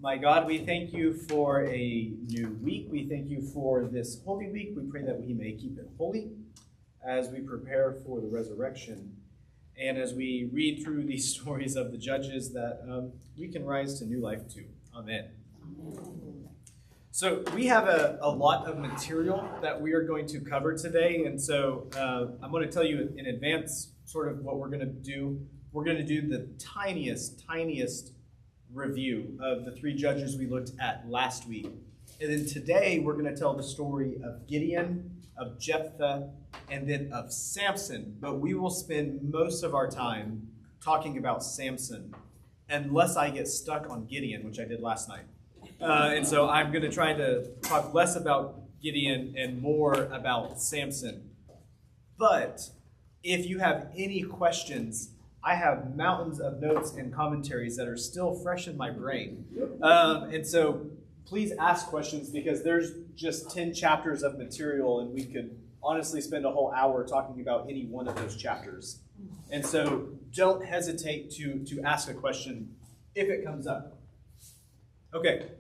My God, we thank you for a new week. We thank you for this Holy Week. We pray that we may keep it holy as we prepare for the resurrection. And as we read through these stories of the judges, that we can rise to new life too. Amen. So we have a lot of material that we are going to cover today. And so I'm going to tell you in advance sort of what we're going to do. We're going to do the tiniest review of the three judges we looked at last week. And then today we're going to tell the story of Gideon, of Jephthah, and then of Samson. But we will spend most of our time talking about Samson, unless I get stuck on Gideon, which I did last night. And so I'm going to try to talk less about Gideon and more about Samson. But if you have any questions, I have mountains of notes and commentaries that are still fresh in my brain. And so please ask questions, because there's just 10 chapters of material, and we could honestly spend a whole hour talking about any one of those chapters. And so don't hesitate to ask a question if it comes up. Okay.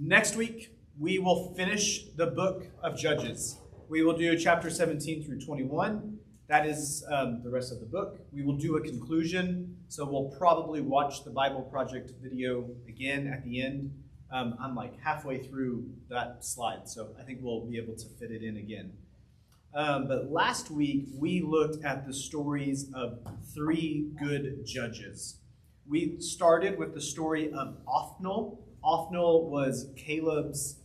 Next week, we will finish the book of Judges. We will do chapter 17 through 21. That is the rest of the book. We will do a conclusion, so we'll probably watch the Bible Project video again at the end. I'm like halfway through that slide, so I think we'll be able to fit it in again. But last week, we looked at the stories of three good judges. We started with the story of Othniel. Othniel was Caleb's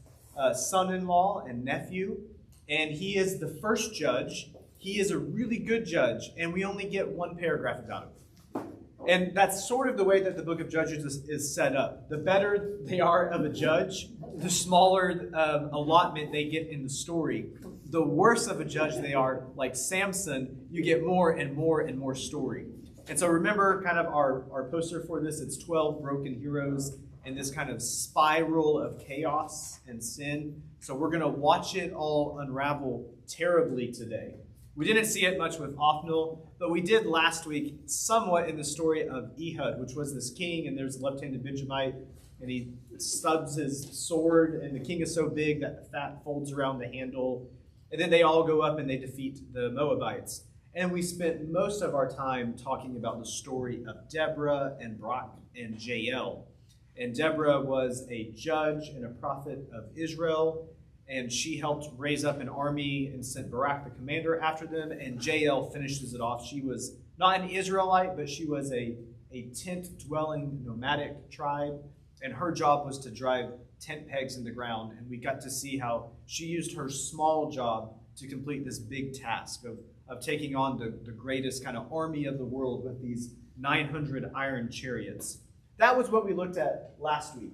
son-in-law and nephew, and he is the first judge. He is a really good judge, and we only get one paragraph about him. And that's sort of the way that the book of Judges is set up. The better they are of a judge, the smaller allotment they get in the story. The worse of a judge they are, like Samson, you get more and more and more story. And so remember kind of our poster for this. It's 12 broken heroes and this kind of spiral of chaos and sin. So we're going to watch it all unravel terribly today. We didn't see it much with Othniel, but we did last week somewhat in the story of Ehud, which was this king, and there's a left-handed Benjamite, and he stubs his sword, and the king is so big that the fat folds around the handle, and then they all go up and they defeat the Moabites. And we spent most of our time talking about the story of Deborah and Barak and Jael. And Deborah was a judge and a prophet of Israel, and she helped raise up an army and sent Barak, the commander, after them. And Jael finishes it off. She was not an Israelite, but she was a tent-dwelling nomadic tribe. And her job was to drive tent pegs in the ground. And we got to see how she used her small job to complete this big task of taking on the greatest kind of army of the world with these 900 iron chariots. That was what we looked at last week.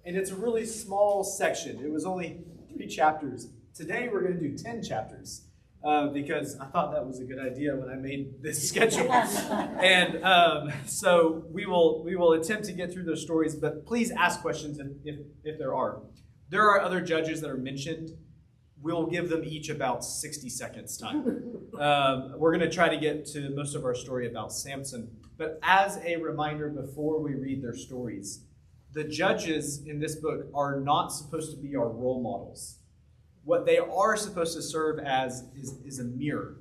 And it's a really small section. It was only 3 chapters. Today we're going to do 10 chapters because I thought that was a good idea when I made this schedule. And so we will attempt to get through those stories, but please ask questions if there are. There are other judges that are mentioned. We'll give them each about 60 seconds time. We're going to try to get to most of our story about Samson. But as a reminder before we read their stories, the judges in this book are not supposed to be our role models. What they are supposed to serve as is a mirror.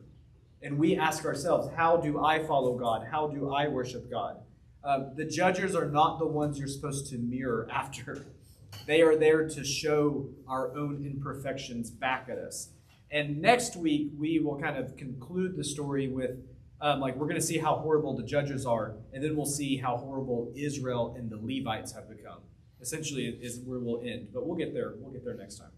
And we ask ourselves, how do I follow God? How do I worship God? The judges are not the ones you're supposed to mirror after. They are there to show our own imperfections back at us. And next week, we will kind of conclude the story with we're going to see how horrible the judges are, and then we'll see how horrible Israel and the Levites have become. Essentially, is where we'll end, but we'll get there. We'll get there next time.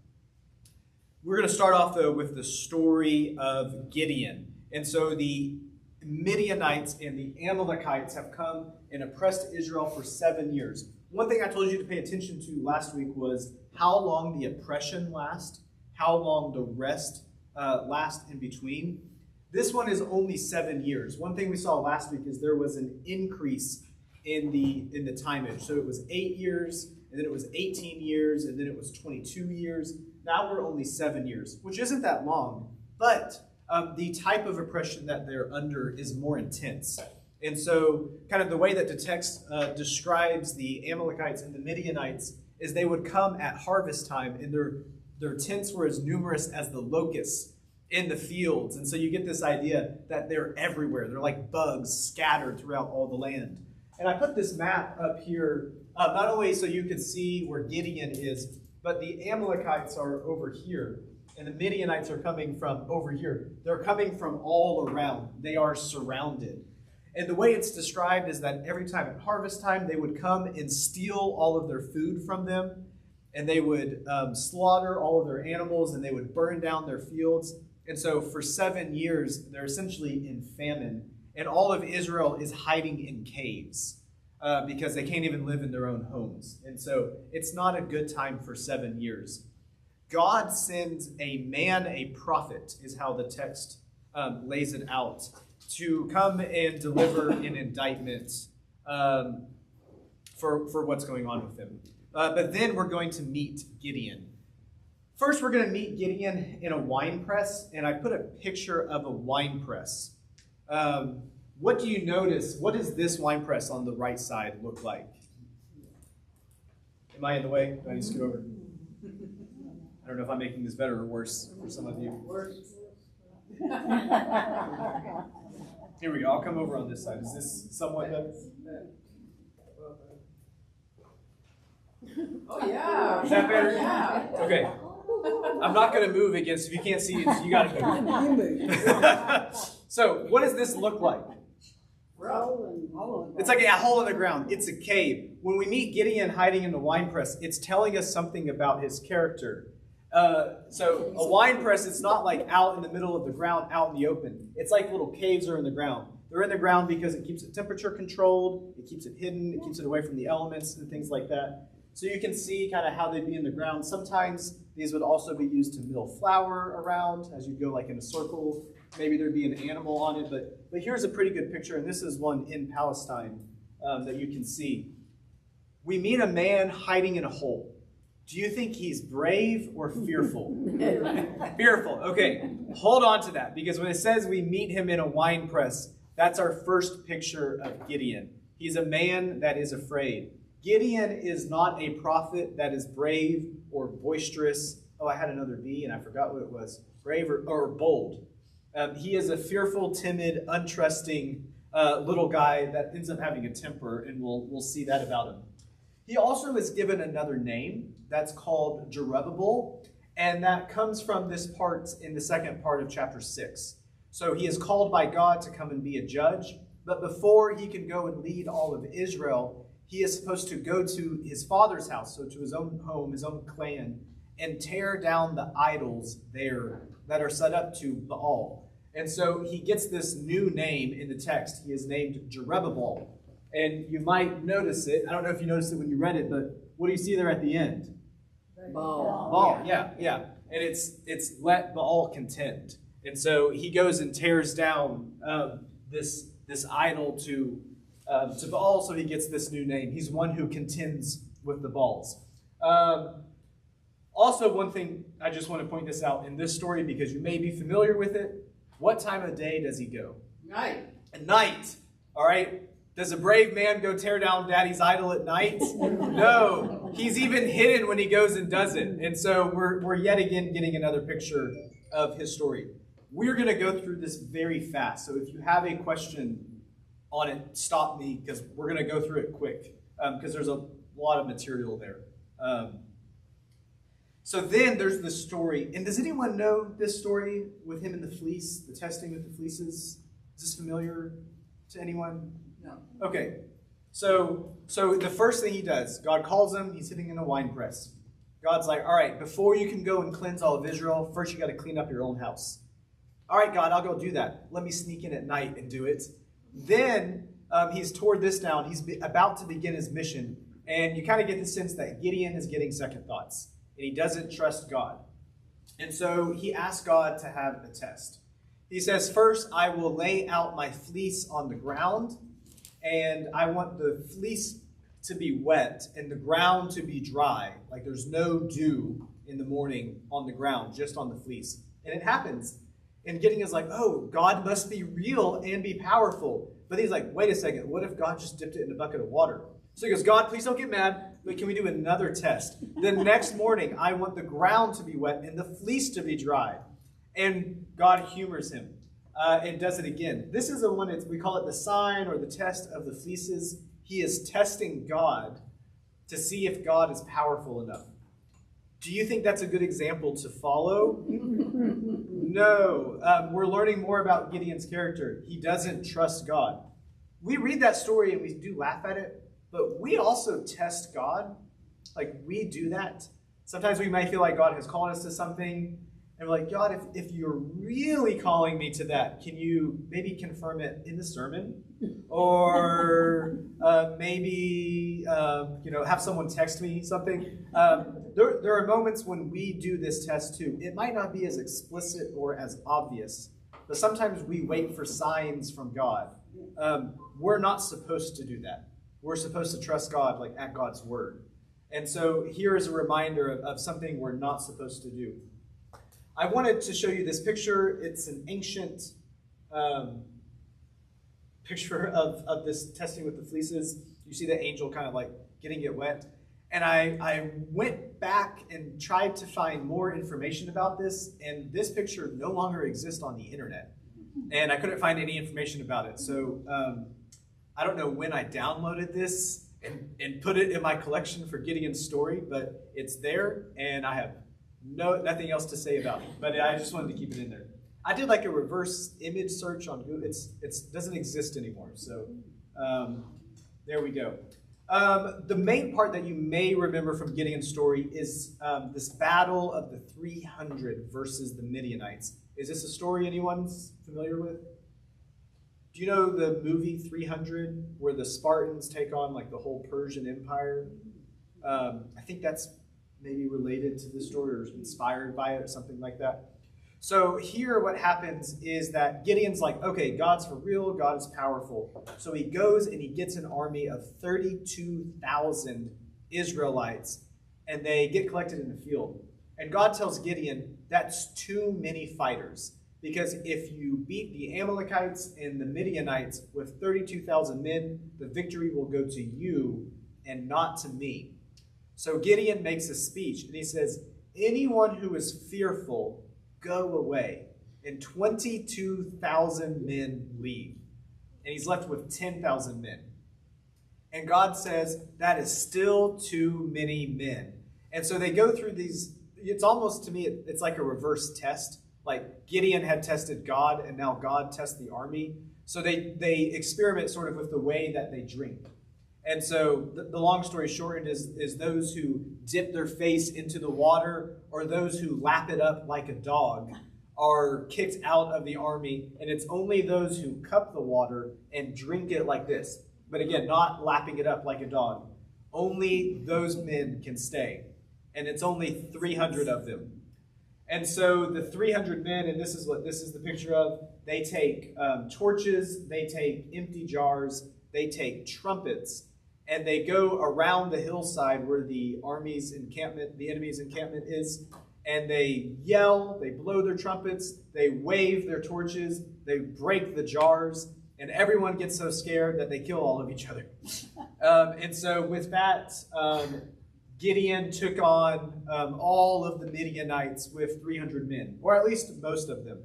We're going to start off, though, with the story of Gideon. And so the Midianites and the Amalekites have come and oppressed Israel for 7 years. One thing I told you to pay attention to last week was how long the oppression lasts, how long the rest lasts in between. This one is only 7 years. One thing we saw last week is there was an increase in the timage. So it was 8 years, and then it was 18 years, and then it was 22 years. Now we're only 7 years, which isn't that long, but the type of oppression that they're under is more intense. And so kind of the way that the text describes the Amalekites and the Midianites is they would come at harvest time, and their tents were as numerous as the locusts in the fields. And so you get this idea that they're everywhere. They're like bugs scattered throughout all the land. And I put this map up here, not only so you could see where Gideon is, but the Amalekites are over here, and the Midianites are coming from over here. They're coming from all around. They are surrounded. And the way it's described is that every time at harvest time, they would come and steal all of their food from them, and they would slaughter all of their animals, and they would burn down their fields. And so for 7 years, they're essentially in famine, and all of Israel is hiding in caves because they can't even live in their own homes. And so it's not a good time for 7 years. God sends a man, a prophet, is how the text lays it out, to come and deliver an indictment for what's going on with him. But then we're going to meet Gideon. First, we're going to meet Gideon in a wine press, and I put a picture of a wine press. What do you notice? What does this wine press on the right side look like? Am I in the way? Do I need to scoot over? I don't know if I'm making this better or worse for some of you. Worse. Here we go. I'll come over on this side. Is this somewhat better? Oh, yeah. Is that better? Yeah. Okay. I'm not going to move again, so if you can't see it, you got to move. So, what does this look like? It's like a hole in the ground. It's a cave. When we meet Gideon hiding in the wine press, it's telling us something about his character. So a wine press, it's not like out in the middle of the ground, out in the open. It's like little caves are in the ground. They're in the ground because it keeps it temperature controlled, it keeps it hidden, it keeps it away from the elements and things like that. So you can see kind of how they'd be in the ground. Sometimes these would also be used to mill flour around as you go like in a circle. Maybe there'd be an animal on it, but here's a pretty good picture, and this is one in Palestine that you can see. We meet a man hiding in a hole. Do you think he's brave or fearful? Fearful. Okay, hold on to that, because when it says we meet him in a wine press, that's our first picture of Gideon. He's a man that is afraid. Gideon is not a prophet that is brave or boisterous. Oh, I had another B and I forgot what it was. Brave or bold. He is a fearful, timid, untrusting little guy that ends up having a temper, and we'll see that about him. He also is given another name that's called Jerubbaal, and that comes from this part in the second part of chapter 6. So he is called by God to come and be a judge, but before he can go and lead all of Israel, he is supposed to go to his father's house, so to his own home, his own clan, and tear down the idols there that are set up to Baal. And so he gets this new name in the text. He is named Jerubbaal. And you might notice it. I don't know if you noticed it when you read it, but what do you see there at the end? Baal, yeah. And it's let Baal contend. And so he goes and tears down this idol to Baal, so he gets this new name. He's one who contends with the Baals. Also, one thing, I just want to point this out in this story because you may be familiar with it. What time of day does he go? Night. At night. All right. Does a brave man go tear down daddy's idol at night? No. He's even hidden when he goes and does it. And so we're yet again getting another picture of his story. We're going to go through this very fast. So if you have a question on it, stop me, because we're going to go through it quick because there's a lot of material there. So then there's the story. And does anyone know this story with him and the fleece, the testing with the fleeces? Is this familiar to anyone? No. Okay. So the first thing he does, God calls him. He's sitting in a wine press. God's like, all right, before you can go and cleanse all of Israel, first you got to clean up your own house. All right, God, I'll go do that. Let me sneak in at night and do it. Then he's tore this down. He's about to begin his mission. And you kind of get the sense that Gideon is getting second thoughts. And he doesn't trust God. And so he asks God to have a test. He says, first, I will lay out my fleece on the ground. And I want the fleece to be wet and the ground to be dry. Like there's no dew in the morning on the ground, just on the fleece. And it happens. And Gideon is like, oh, God must be real and be powerful. But he's like, wait a second, what if God just dipped it in a bucket of water? So he goes, God, please don't get mad, but can we do another test? The next morning, I want the ground to be wet and the fleece to be dry. And God humors him and does it again. This is the one, we call it the sign or the test of the fleeces. He is testing God to see if God is powerful enough. Do you think that's a good example to follow? No. We're learning more about Gideon's character. He doesn't trust God. We read that story and we do laugh at it, but we also test God. Like, we do that. Sometimes we might feel like God has called us to something, and we're like, God, if you're really calling me to that, can you maybe confirm it in the sermon? Or maybe, have someone text me something. There are moments when we do this test too. It might not be as explicit or as obvious, but sometimes we wait for signs from God. We're not supposed to do that. We're supposed to trust God, like at God's word. And so here is a reminder of something we're not supposed to do. I wanted to show you this picture. It's an ancient picture of this testing with the fleeces. You see the angel kind of like getting it wet. And I went back and tried to find more information about this, and this picture no longer exists on the internet. And I couldn't find any information about it. So I don't know when I downloaded this and put it in my collection for Gideon's story, but it's there, and I have nothing else to say about it. But I just wanted to keep it in there. I did like a reverse image search on Google. It doesn't exist anymore. So there we go. The main part that you may remember from Gideon's story is this battle of the 300 versus the Midianites. Is this a story anyone's familiar with? Do you know the movie 300, where the Spartans take on like the whole Persian Empire? I think that's maybe related to this story or inspired by it, something like that. So here what happens is that Gideon's like, okay, God's for real, God is powerful. So he goes and he gets an army of 32,000 Israelites, and they get collected in the field. And God tells Gideon, that's too many fighters, because if you beat the Amalekites and the Midianites with 32,000 men, the victory will go to you and not to me. So Gideon makes a speech, and he says, anyone who is fearful, go away. And 22,000 men leave. And he's left with 10,000 men. And God says, that is still too many men. And so they go through these, it's almost, to me, it's like a reverse test. Like Gideon had tested God, and now God tests the army. So they experiment sort of with the way that they drink. And so the long story shortened is those who dip their face into the water, or those who lap it up like a dog, are kicked out of the army. And it's only those who cup the water and drink it like this. But again, not lapping it up like a dog. Only those men can stay. And it's only 300 of them. And so the 300 men, and this is what this is the picture of, they take torches, they take empty jars, they take trumpets, and they go around the hillside where the enemy's encampment is, and they yell, they blow their trumpets, they wave their torches, they break the jars, and everyone gets so scared that they kill all of each other. And so with that, Gideon took on all of the Midianites with 300 men, or at least most of them.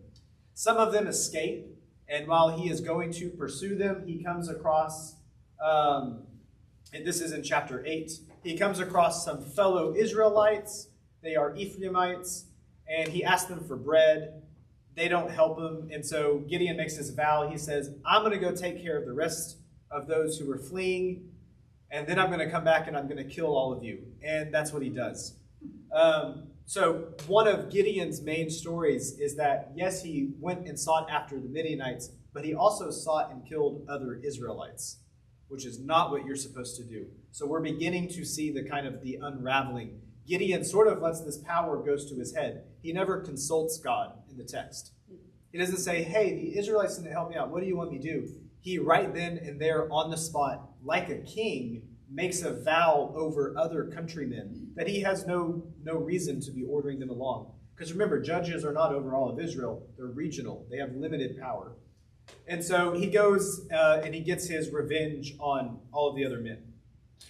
Some of them escape, and while he is going to pursue them, he comes across, and this is in chapter 8, he comes across some fellow Israelites. They are Ephraimites, and he asks them for bread. They don't help him, and so Gideon makes this vow. He says, I'm going to go take care of the rest of those who are fleeing, and then I'm going to come back and I'm going to kill all of you. And that's what he does. So one of Gideon's main stories is that, yes, he went and sought after the Midianites, but he also sought and killed other Israelites, which is not what you're supposed to do. So we're beginning to see the unraveling. Gideon sort of lets this power goes to his head. He never consults God in the text. He doesn't say, hey, the Israelites didn't help me out. What do you want me to do? He right then and there on the spot, like a king, makes a vow over other countrymen that he has no reason to be ordering them along. Because remember, judges are not over all of Israel. They're regional. They have limited power. And so he goes and he gets his revenge on all of the other men.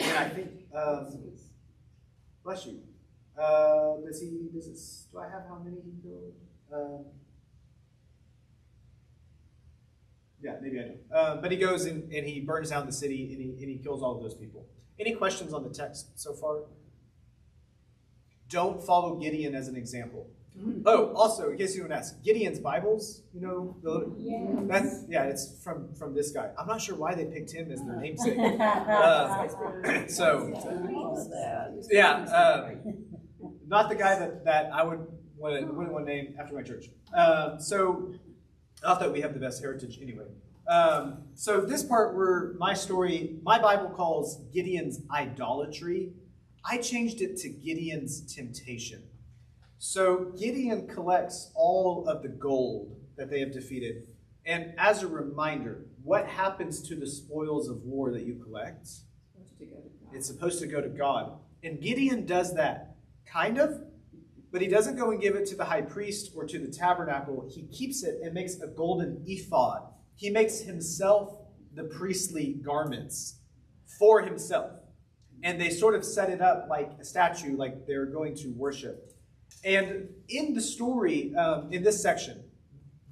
And I think, bless you. Do I have how many he killed? Yeah, maybe I do. But he goes and he burns down the city and he kills all of those people. Any questions on the text so far? Don't follow Gideon as an example. Oh, also, in case anyone asks, Gideon's Bibles, it's from this guy. I'm not sure why they picked him as their namesake. Not the guy that I wouldn't want to name after my church. So, not that we have the best heritage anyway. So this part where my Bible calls Gideon's idolatry, I changed it to Gideon's temptation. So Gideon collects all of the gold that they have defeated. And as a reminder, what happens to the spoils of war that you collect? It's supposed to go to God. And Gideon does that, kind of, but he doesn't go and give it to the high priest or to the tabernacle. He keeps it and makes a golden ephod. He makes himself the priestly garments for himself. And they sort of set it up like a statue, like they're going to worship. And in the story, in this section,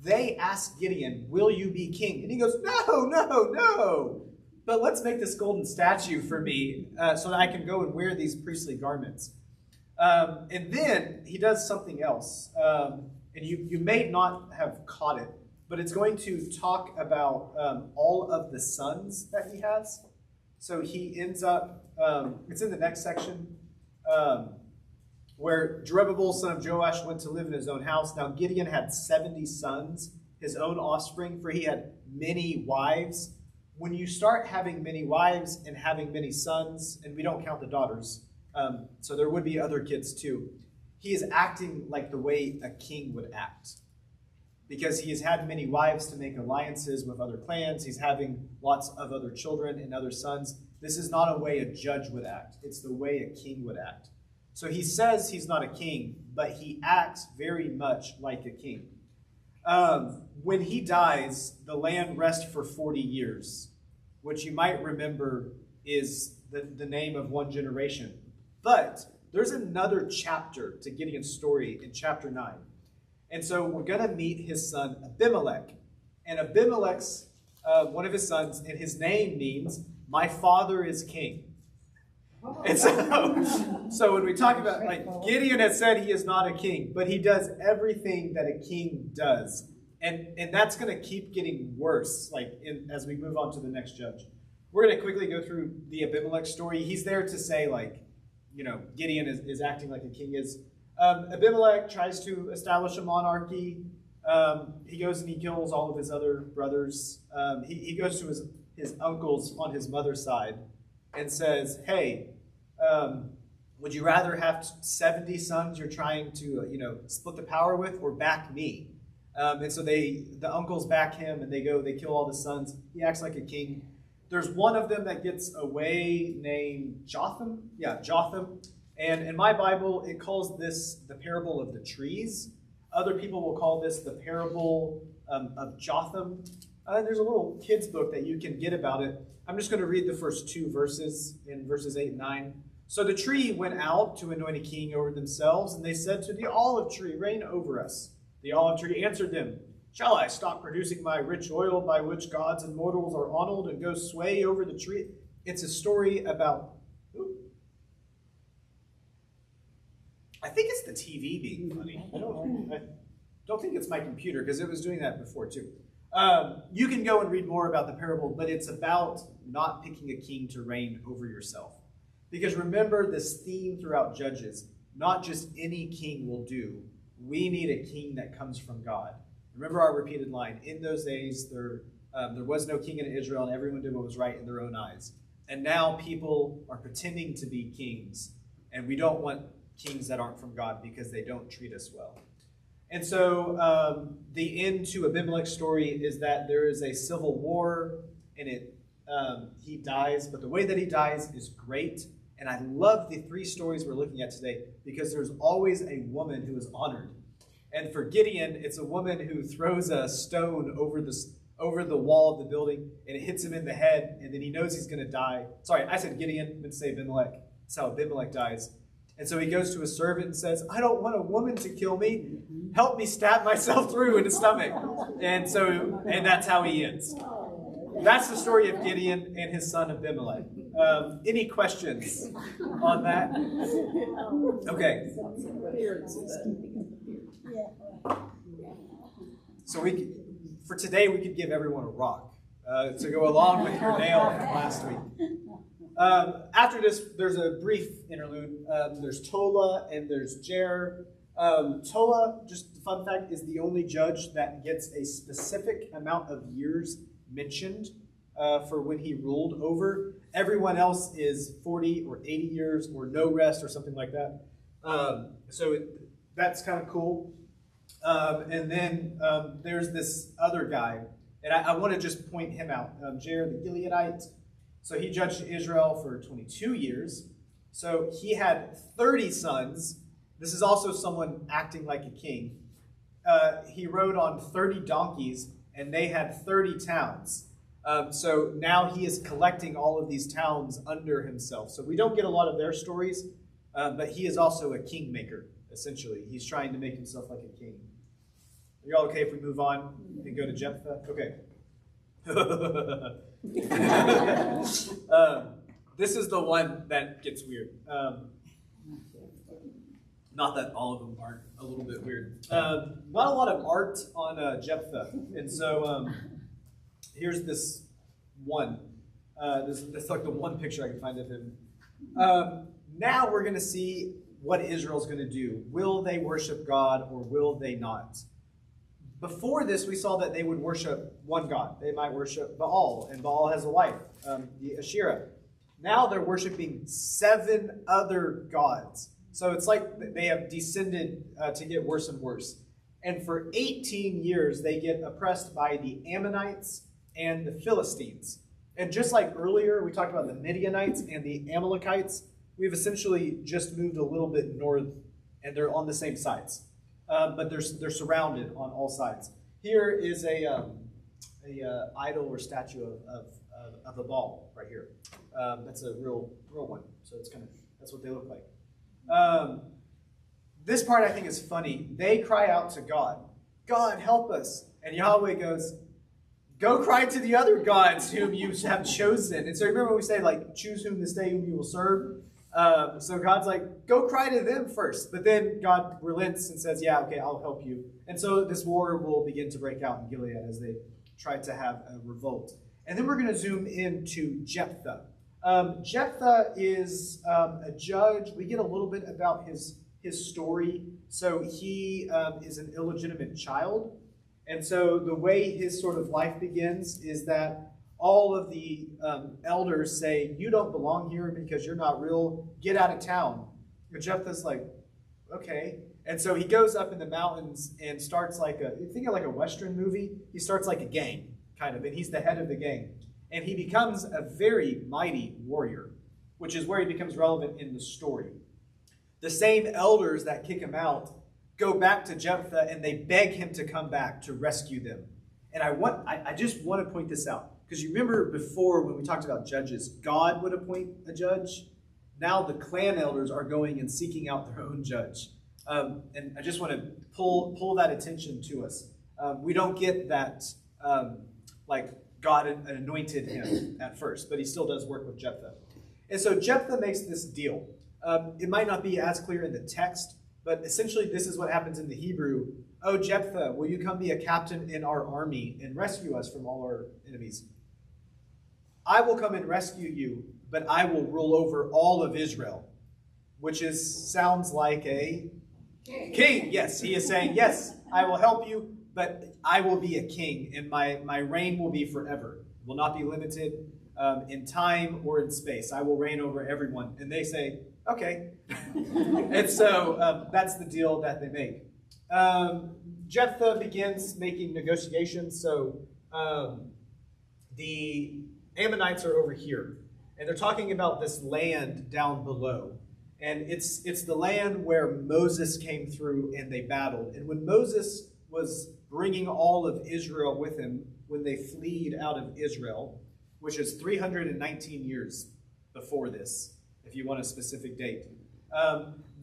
they ask Gideon, will you be king? And he goes, no. But let's make this golden statue for me so that I can go and wear these priestly garments. And then he does something else. And you may not have caught it, but it's going to talk about all of the sons that he has. So he ends up, it's in the next section, where Jerubbabel, son of Joash, went to live in his own house. Now Gideon had 70 sons, his own offspring, for he had many wives. When you start having many wives and having many sons, and we don't count the daughters, so there would be other kids too, he is acting like the way a king would act. Because he has had many wives to make alliances with other clans. He's having lots of other children and other sons. This is not a way a judge would act. It's the way a king would act. So he says he's not a king, but he acts very much like a king. When he dies, the land rests for 40 years, which you might remember is the name of one generation. But there's another chapter to Gideon's story in chapter 9. And so we're going to meet his son Abimelech. And Abimelech's one of his sons, and his name means, my father is king. And so when we talk about, like, Gideon has said he is not a king, but he does everything that a king does. And that's going to keep getting worse, as we move on to the next judge. We're going to quickly go through the Abimelech story. He's there to say, Gideon is acting like a king is. Abimelech tries to establish a monarchy. He goes and he kills all of his other brothers. He goes to his uncles on his mother's side and says, hey, would you rather have 70 sons you're trying to split the power with, or back me? And so the uncles back him, and they kill all the sons. He acts like a king. There's one of them that gets away named Jotham. Yeah, Jotham. And in my Bible, it calls this the parable of the trees. Other people will call this the parable of Jotham. There's a little kid's book that you can get about it. I'm just going to read the first 2 verses in verses 8 and 9. So the tree went out to anoint a king over themselves, and they said to the olive tree, reign over us. The olive tree answered them, shall I stop producing my rich oil by which gods and mortals are honored and go sway over the tree? It's a story about... I think it's the TV being funny. I don't think it's my computer, because it was doing that before too. You can go and read more about the parable, but it's about not picking a king to reign over yourself. Because remember this theme throughout Judges, not just any king will do. We need a king that comes from God. Remember our repeated line, in those days there was no king in Israel, and everyone did what was right in their own eyes. And now people are pretending to be kings, and we don't want kings that aren't from God because they don't treat us well. And so the end to Abimelech's story is that there is a civil war, and he dies, but the way that he dies is great. And I love the 3 stories we're looking at today because there's always a woman who is honored. And for Gideon, it's a woman who throws a stone over over the wall of the building, and it hits him in the head, and then he knows he's going to die. Sorry, I said Gideon, meant to say Abimelech. That's how Abimelech dies. And so he goes to his servant and says, I don't want a woman to kill me. Help me stab myself through in the stomach. And that's how he ends. That's the story of Gideon and his son Abimelech. Any questions on that? Okay. So for today, we could give everyone a rock to go along with your nail from last week. After this, there's a brief interlude. There's Tola and there's Jer. Tola, just a fun fact, is the only judge that gets a specific amount of years mentioned for when he ruled over. Everyone else is 40 or 80 years or no rest or something like that. That's kind of cool. And then there's this other guy, and I want to just point him out, Jer the Gileadite. So he judged Israel for 22 years. So he had 30 sons. This is also someone acting like a king. He rode on 30 donkeys, and they had 30 towns. So now he is collecting all of these towns under himself. So we don't get a lot of their stories, but he is also a kingmaker, essentially. He's trying to make himself like a king. Are y'all okay if we move on and go to Jephthah? Okay. This is the one that gets weird. Not that all of them aren't a little bit weird. Not a lot of art on Jephthah. And so here's this one. That's like the one picture I can find of him. Now we're going to see what Israel's going to do. Will they worship God or will they not? Before this, we saw that they would worship one God. They might worship Baal, and Baal has a wife, the Asherah. Now they're worshiping 7 other gods. So it's like they have descended to get worse and worse. And for 18 years, they get oppressed by the Ammonites and the Philistines. And just like earlier, we talked about the Midianites and the Amalekites, we've essentially just moved a little bit north, and they're on the same sides. But they're surrounded on all sides. Here is a idol or statue of a Baal right here. That's a real one. So that's what they look like. This part I think is funny. They cry out to God, God, help us. And Yahweh goes, go cry to the other gods whom you have chosen. And so remember when we say, like, choose whom this day whom you will serve. So God's like, go cry to them first. But then God relents and says, yeah, okay, I'll help you. And so this war will begin to break out in Gilead as they try to have a revolt. And then we're going to zoom into Jephthah. Jephthah is a judge. We get a little bit about his story. So he is an illegitimate child. And so the way his sort of life begins is that all of the elders say, you don't belong here because you're not real. Get out of town. And Jephthah's like, okay. And so he goes up in the mountains and starts think of like a Western movie. He starts like a gang, kind of, and he's the head of the gang. And he becomes a very mighty warrior, which is where he becomes relevant in the story. The same elders that kick him out go back to Jephthah and they beg him to come back to rescue them. And I just want to point this out. Because you remember before when we talked about judges, God would appoint a judge. Now the clan elders are going and seeking out their own judge. And I just want to pull that attention to us. We don't get that like God anointed him at first, but he still does work with Jephthah. And so Jephthah makes this deal. It might not be as clear in the text, but essentially this is what happens in the Hebrew. Oh, Jephthah, will you come be a captain in our army and rescue us from all our enemies? I will come and rescue you, but I will rule over all of Israel, which sounds like a king. Yes, he is saying, yes, I will help you, but I will be a king, and my reign will be forever. It will not be limited in time or in space. I will reign over everyone. And they say, okay. And so that's the deal that they make. Jephthah begins making negotiations. So the Ammonites are over here, and they're talking about this land down below. And it's the land where Moses came through and they battled. And when Moses was bringing all of Israel with him, when they fled out of Israel, which is 319 years before this, if you want a specific date.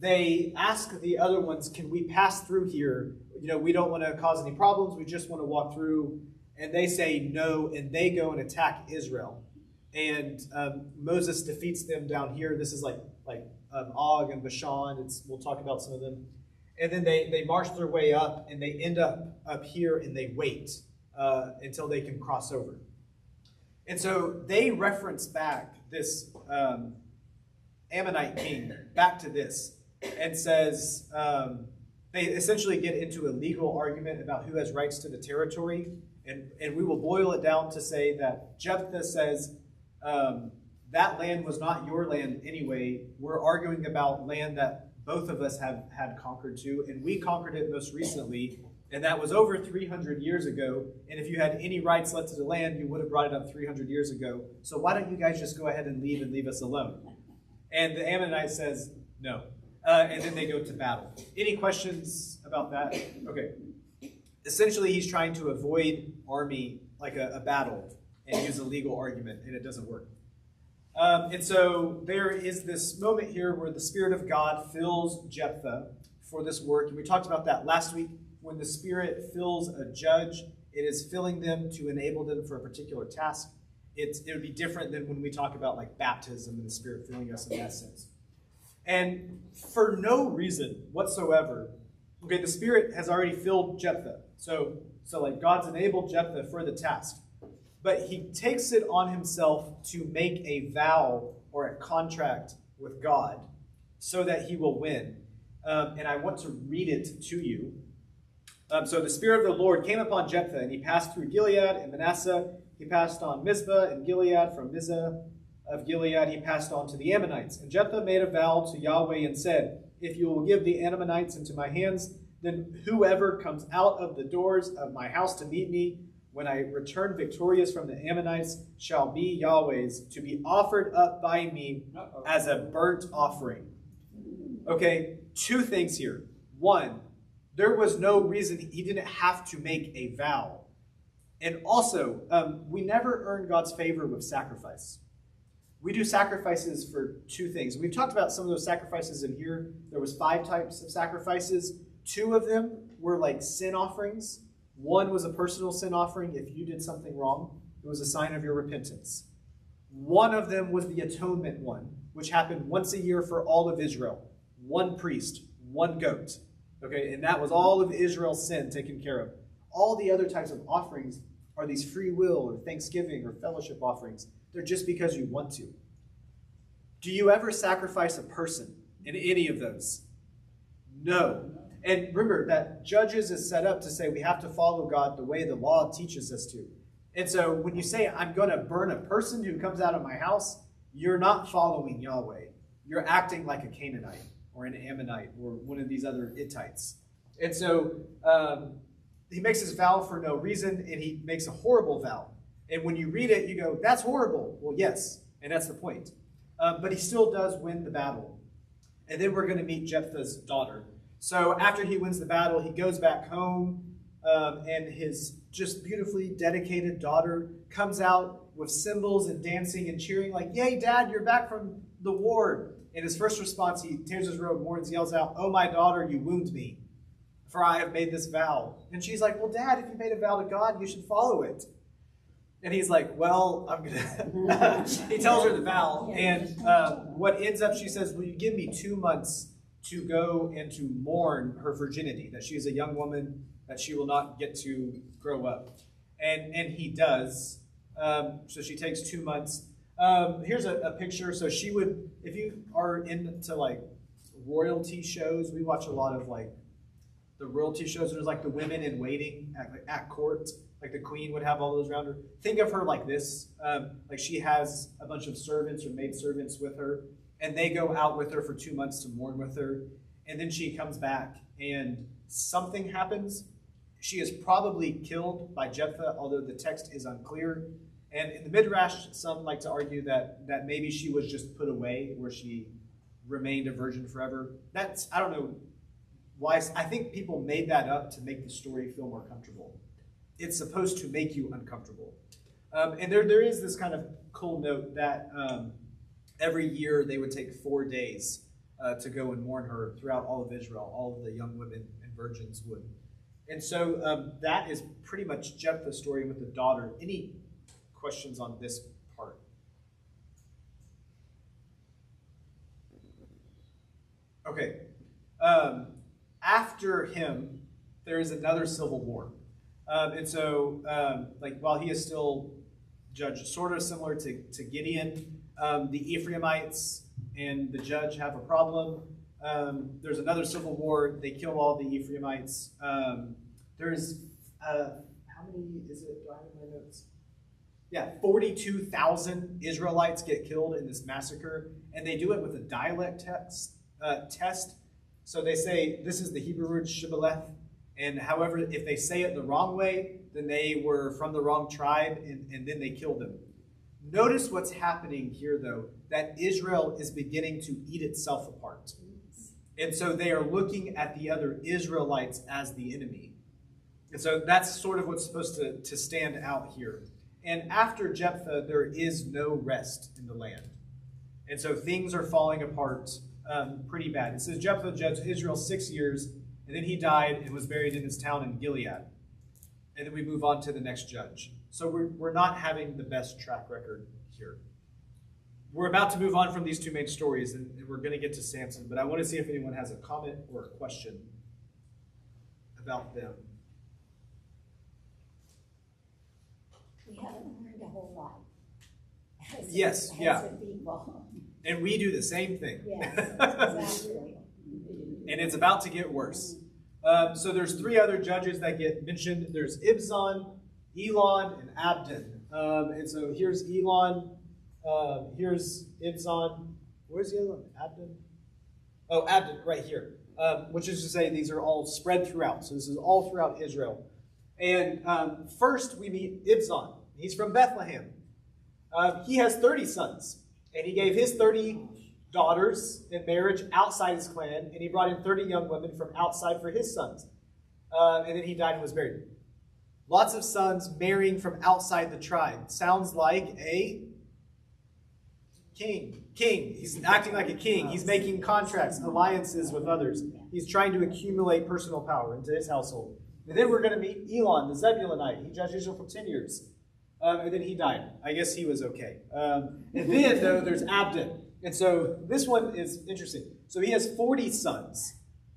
They ask the other ones, can we pass through here? We don't want to cause any problems. We just want to walk through. And they say no, and they go and attack Israel. And Moses defeats them down here. This is like Og and Bashan. We'll talk about some of them. And then they march their way up, and they end up here, and they wait until they can cross over. And so they reference back this Ammonite king back to this and says, they essentially get into a legal argument about who has rights to the territory. And we will boil it down to say that Jephthah says, that land was not your land anyway. We're arguing about land that both of us have had conquered to, and we conquered it most recently, and that was over 300 years ago. And if you had any rights left to the land, you would have brought it up 300 years ago. So why don't you guys just go ahead and leave us alone? And the Ammonite says, no. And then they go to battle. Any questions about that? Okay. Essentially, he's trying to avoid army, like a battle, and use a legal argument, and it doesn't work. And so there is this moment here where the Spirit of God fills Jephthah for this work. And we talked about that last week. When the Spirit fills a judge, it is filling them to enable them for a particular task. It would be different than when we talk about like baptism and the Spirit filling us in that sense. And for no reason whatsoever, okay, the Spirit has already filled Jephthah. So like God's enabled Jephthah for the task. But he takes it on himself to make a vow or a contract with God so that he will win. And I want to read it to you. So the Spirit of the Lord came upon Jephthah, and he passed through Gilead and Manasseh. He passed on Mizpah and Gilead. From Mizpah of Gilead he passed on to the Ammonites. And Jephthah made a vow to Yahweh and said, if you will give the Ammonites into my hands, then whoever comes out of the doors of my house to meet me, when I return victorious from the Ammonites, shall be Yahweh's, to be offered up by me as a burnt offering. Okay, two things here. One, there was no reason he didn't have to make a vow. And also, we never earn God's favor with sacrifice. We do sacrifices for two things. We've talked about some of those sacrifices in here. There was 5 types of sacrifices. 2 of them were like sin offerings. One was a personal sin offering. If you did something wrong, it was a sign of your repentance. One of them was the atonement one, which happened once a year for all of Israel. 1 priest, 1 goat. Okay, and that was all of Israel's sin taken care of. All the other types of offerings are these free will or thanksgiving or fellowship offerings. They're just because you want to. Do you ever sacrifice a person in any of those? No. And remember that Judges is set up to say we have to follow God the way the law teaches us to. And so when you say, I'm going to burn a person who comes out of my house, you're not following Yahweh. You're acting like a Canaanite or an Ammonite or one of these other Hittites. And so he makes his vow for no reason, and he makes a horrible vow. And when you read it, you go, that's horrible. Well, yes, and that's the point. But he still does win the battle. And then we're going to meet Jephthah's daughter. So after he wins the battle, he goes back home, and his just beautifully dedicated daughter comes out with cymbals and dancing and cheering like, yay, Dad, you're back from the war. And his first response, he tears his robe, mourns, yells out, oh, my daughter, you wound me, for I have made this vow. And she's like, well, Dad, if you made a vow to God, you should follow it. And he's like, well, I'm going to... He tells her the vow. And what ends up, she says, will you give me 2 months to go and to mourn her virginity, that she is a young woman, that she will not get to grow up. And he does. So she takes 2 months. Here's a picture. So she would, if you are into like royalty shows, we watch a lot of like the royalty shows. There's like the women in waiting at court. Like the queen would have all those around her. Think of her like this. Like she has a bunch of servants or maidservants with her. And they go out with her for 2 months to mourn with her. And then she comes back and something happens. She is probably killed by Jephthah, although the text is unclear. And in the Midrash, some like to argue that maybe she was just put away where she remained a virgin forever. I don't know why. I think people made that up to make the story feel more comfortable. it's supposed to make you uncomfortable. And there is this kind of cool note that every year they would take 4 days to go and mourn her throughout all of Israel. All of the young women and virgins would. And so that is pretty much Jephthah's story with the daughter. Any questions on this part? Okay. After him, there is another civil war. And so, while he is still judge, sort of similar to Gideon, the Ephraimites and the judge have a problem. There's another civil war. They kill all the Ephraimites. There's, how many is it? Do I have in my notes? Yeah, 42,000 Israelites get killed in this massacre. And they do it with a dialect test. So they say, this is the Hebrew word shibboleth. And however, if they say it the wrong way, then they were from the wrong tribe, and then they killed them. Notice what's happening here, though, that Israel is beginning to eat itself apart. And so they are looking at the other Israelites as the enemy. And so that's sort of what's supposed to stand out here. And after Jephthah, there is no rest in the land. And so things are falling apart pretty bad. It says Jephthah judged Israel 6 years, and then he died and was buried in his town in Gilead. And then we move on to the next judge. So we're not having the best track record here. We're about to move on from these two main stories, and we're going to get to Samson. But I want to see if anyone has a comment or a question about them. We haven't learned a whole lot. Yes, yeah. People. And we do the same thing. Yes, exactly. And it's about to get worse. So there's 3 other judges that get mentioned. There's Ibzan, Elon, and Abdon. And so here's Elon. Here's Ibzan. Where's the other one? Abdon? Oh, Abdon, right here. Which is to say these are all spread throughout. So this is all throughout Israel. And first we meet Ibzan. He's from Bethlehem. He has 30 sons. And he gave his 30 daughters in marriage outside his clan, and he brought in 30 young women from outside for his sons. And then he died and was buried. Lots of sons marrying from outside the tribe. Sounds like a king. He's acting like a king. He's making contracts, alliances with others. He's trying to accumulate personal power into his household. And then we're going to meet Elon, the Zebulunite. He judged Israel for 10 years. And then he died. I guess he was okay. And then, though, there's Abdon. And so this one is interesting. So he has 40 sons.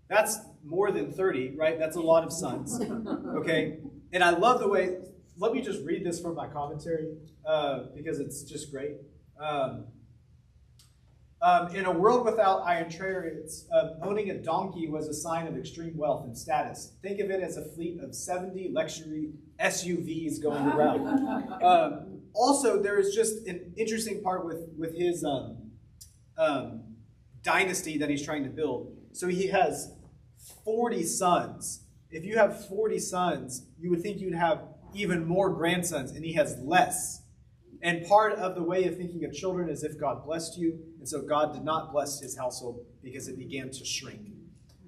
That's more than 30, right? That's a lot of sons. Okay? And I love the way, let me just read this from my commentary because it's just great. In a world without iron chariots, owning a donkey was a sign of extreme wealth and status. Think of it as a fleet of 70 luxury SUVs going around. Also, there is just an interesting part with his dynasty that he's trying to build. So he has 40 sons. If you have 40 sons, you would think you'd have even more grandsons, and he has less. And part of the way of thinking of children is if God blessed you, and so God did not bless his household because it began to shrink.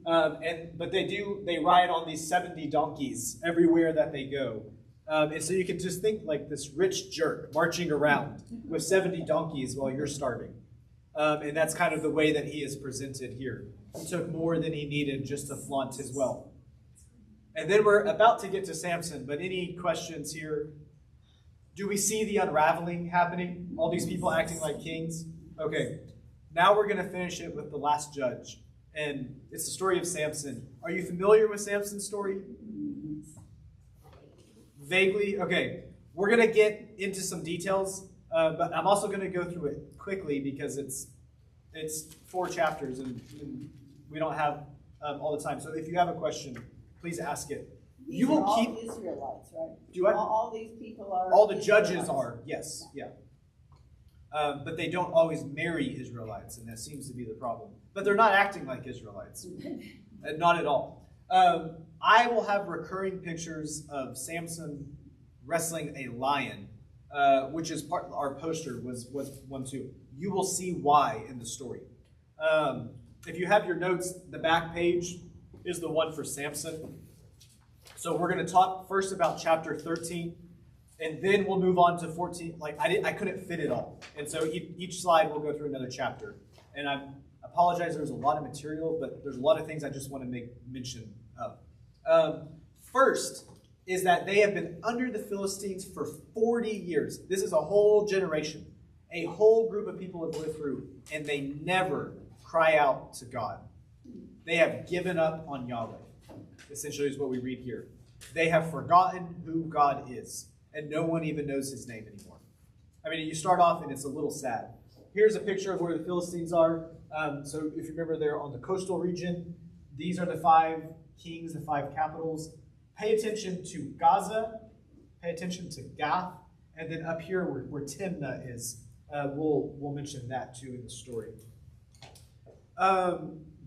But they ride on these 70 donkeys everywhere that they go. And so you can just think like this rich jerk marching around with 70 donkeys while you're starving. And that's kind of the way that he is presented here. He took more than he needed just to flaunt his wealth. And then we're about to get to Samson, but any questions here? Do we see the unraveling happening? All these people acting like kings? Okay, now we're going to finish it with the last judge. And it's the story of Samson. Are you familiar with Samson's story? Vaguely? Okay, we're going to get into some details, but I'm also going to go through it quickly because it's 4 chapters and we don't have all the time. So if you have a question, please ask it. These are all Israelites, right? Do what? All these people are. All the judges are, yes, yeah. But they don't always marry Israelites, and that seems to be the problem. But they're not acting like Israelites, not at all. I will have recurring pictures of Samson wrestling a lion, which is our poster was one too. You will see why in the story. If you have your notes, the back page is the one for Samson. So we're going to talk first about chapter 13, and then we'll move on to 14. Like I couldn't fit it all, and so each slide will go through another chapter. And I apologize, there's a lot of material, but there's a lot of things I just want to make mention of. First is that they have been under the Philistines for 40 years. This is a whole generation. A whole group of people have lived through, and they never cry out to God. They have given up on Yahweh, essentially is what we read here. They have forgotten who God is, and no one even knows his name anymore. I mean, you start off, and it's a little sad. Here's a picture of where the Philistines are. So if you remember, they're on the coastal region. These are the 5 kings, the 5 capitals. Pay attention to Gaza. Pay attention to Gath. And then up here where Timnah is, we'll mention that too in the story.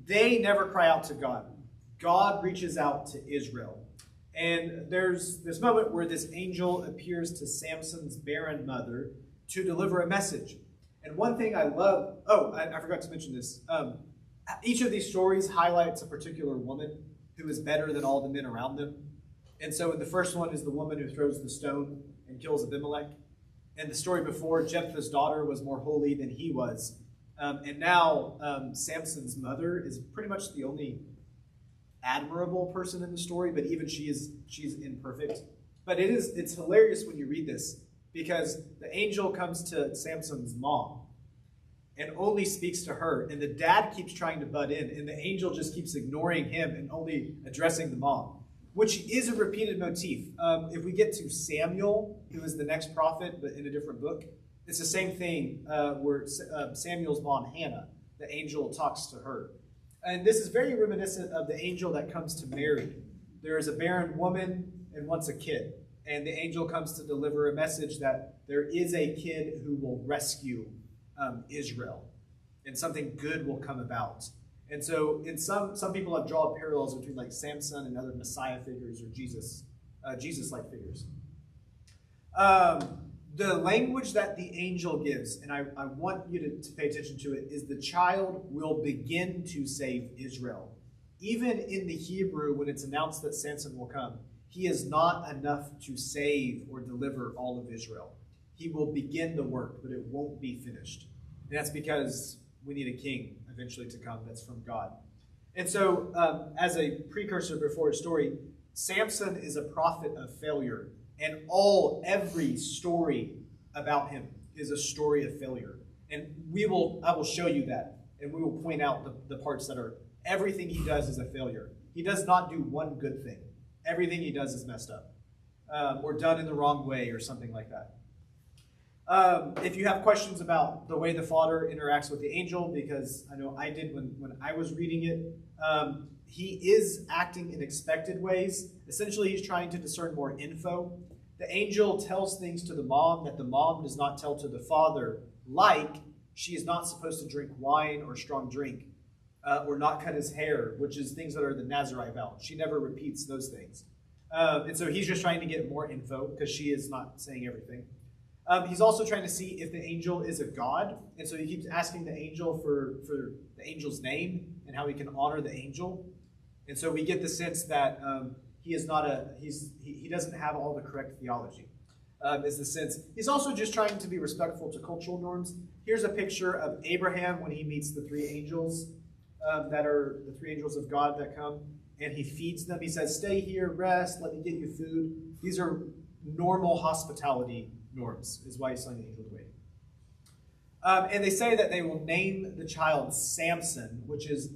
They never cry out to God. God reaches out to Israel. And there's this moment where this angel appears to Samson's barren mother to deliver a message. And one thing I love, I forgot to mention this. Each of these stories highlights a particular woman who is better than all the men around them. And so in the first one is the woman who throws the stone and kills Abimelech. And the story before, Jephthah's daughter was more holy than he was. And now Samson's mother is pretty much the only admirable person in the story, but even she's imperfect. But it's hilarious when you read this, because the angel comes to Samson's mom and only speaks to her, and the dad keeps trying to butt in, and the angel just keeps ignoring him and only addressing the mom, which is a repeated motif. If we get to Samuel, who is the next prophet, but in a different book, it's the same thing where Samuel's mom, Hannah, the angel talks to her. And this is very reminiscent of the angel that comes to Mary. There is a barren woman and wants a kid. And the angel comes to deliver a message that there is a kid who will rescue Israel. And something good will come about. And so in some people have drawn parallels between like Samson and other Messiah figures or Jesus-like figures. The language that the angel gives, and I want you to pay attention to it, is the child will begin to save Israel. Even in the Hebrew, when it's announced that Samson will come, he is not enough to save or deliver all of Israel. He will begin the work, but it won't be finished. And that's because we need a king eventually to come that's from God. And so, as a precursor before his story, Samson is a prophet of failure. And every story about him is a story of failure. And I will show you that. And we will point out the parts that are, everything he does is a failure. He does not do one good thing. Everything he does is messed up. Or done in the wrong way or something like that. If you have questions about the way the Father interacts with the angel, because I know I did when I was reading it, he is acting in expected ways. Essentially, he's trying to discern more info. The angel tells things to the mom that the mom does not tell to the father, like she is not supposed to drink wine or strong drink, or not cut his hair, which is things that are the Nazarite vow. She never repeats those things. And so he's just trying to get more info because she is not saying everything. He's also trying to see if the angel is a god. And so he keeps asking the angel for the angel's name and how he can honor the angel. And so we get the sense that he doesn't have all the correct theology. Is the sense. He's also just trying to be respectful to cultural norms. Here's a picture of Abraham when he meets the 3 angels that are the 3 angels of God that come, and he feeds them. He says, "Stay here, rest, let me get you food." These are normal hospitality norms, is why he's telling the angel to wait. And they say that they will name the child Samson, which is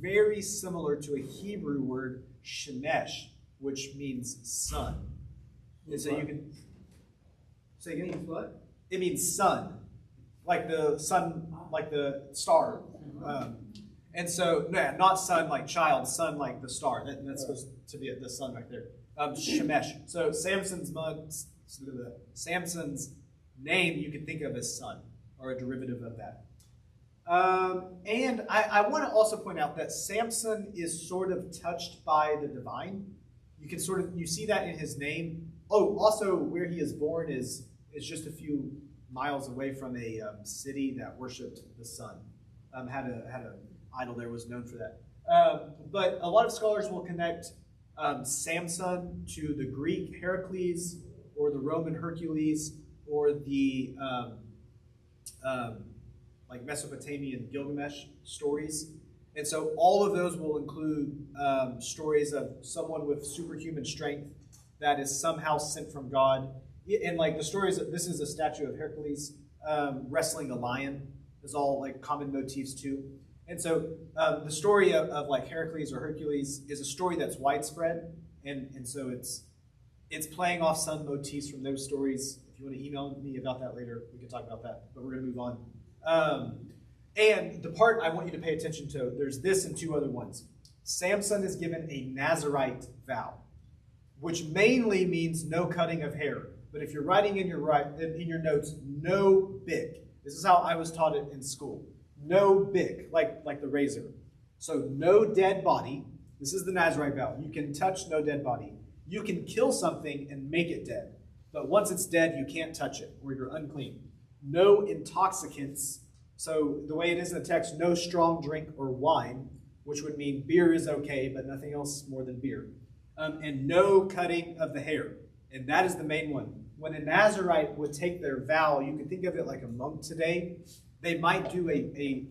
very similar to a Hebrew word, shemesh, which means sun. And so you can say again. It means what? It means sun, like the sun, like the star. And so, not sun like child, sun like the star. That's supposed to be the sun right there. Shemesh. So Samson's name you can think of as son, or a derivative of that. And I want to also point out that Samson is sort of touched by the divine. You see that in his name. Oh, also where he is born is just a few miles away from a city that worshipped the sun. Had a idol there, was known for that. But a lot of scholars will connect Samson to the Greek Heracles, or the Roman Hercules, or the like Mesopotamian Gilgamesh stories. And so all of those will include stories of someone with superhuman strength that is somehow sent from God. And like the stories, this is a statue of Hercules wrestling a lion. Is all like common motifs too. And so the story of like Heracles or Hercules is a story that's widespread. And so it's playing off some motifs from those stories. If you want to email me about that later, we can talk about that. But we're going to move on. And the part I want you to pay attention to, there's this and two other ones. Samson is given a Nazirite vow, which mainly means no cutting of hair. But if you're writing in your notes, no bick. This is how I was taught it in school. No bick, like the razor. So no dead body. This is the Nazirite vow. You can touch no dead body. You can kill something and make it dead. But once it's dead, you can't touch it, or you're unclean. No intoxicants. So the way it is in the text, no strong drink or wine, which would mean beer is okay, but nothing else more than beer. And no cutting of the hair. And that is the main one. When a Nazirite would take their vow, you can think of it like a monk today. They might do a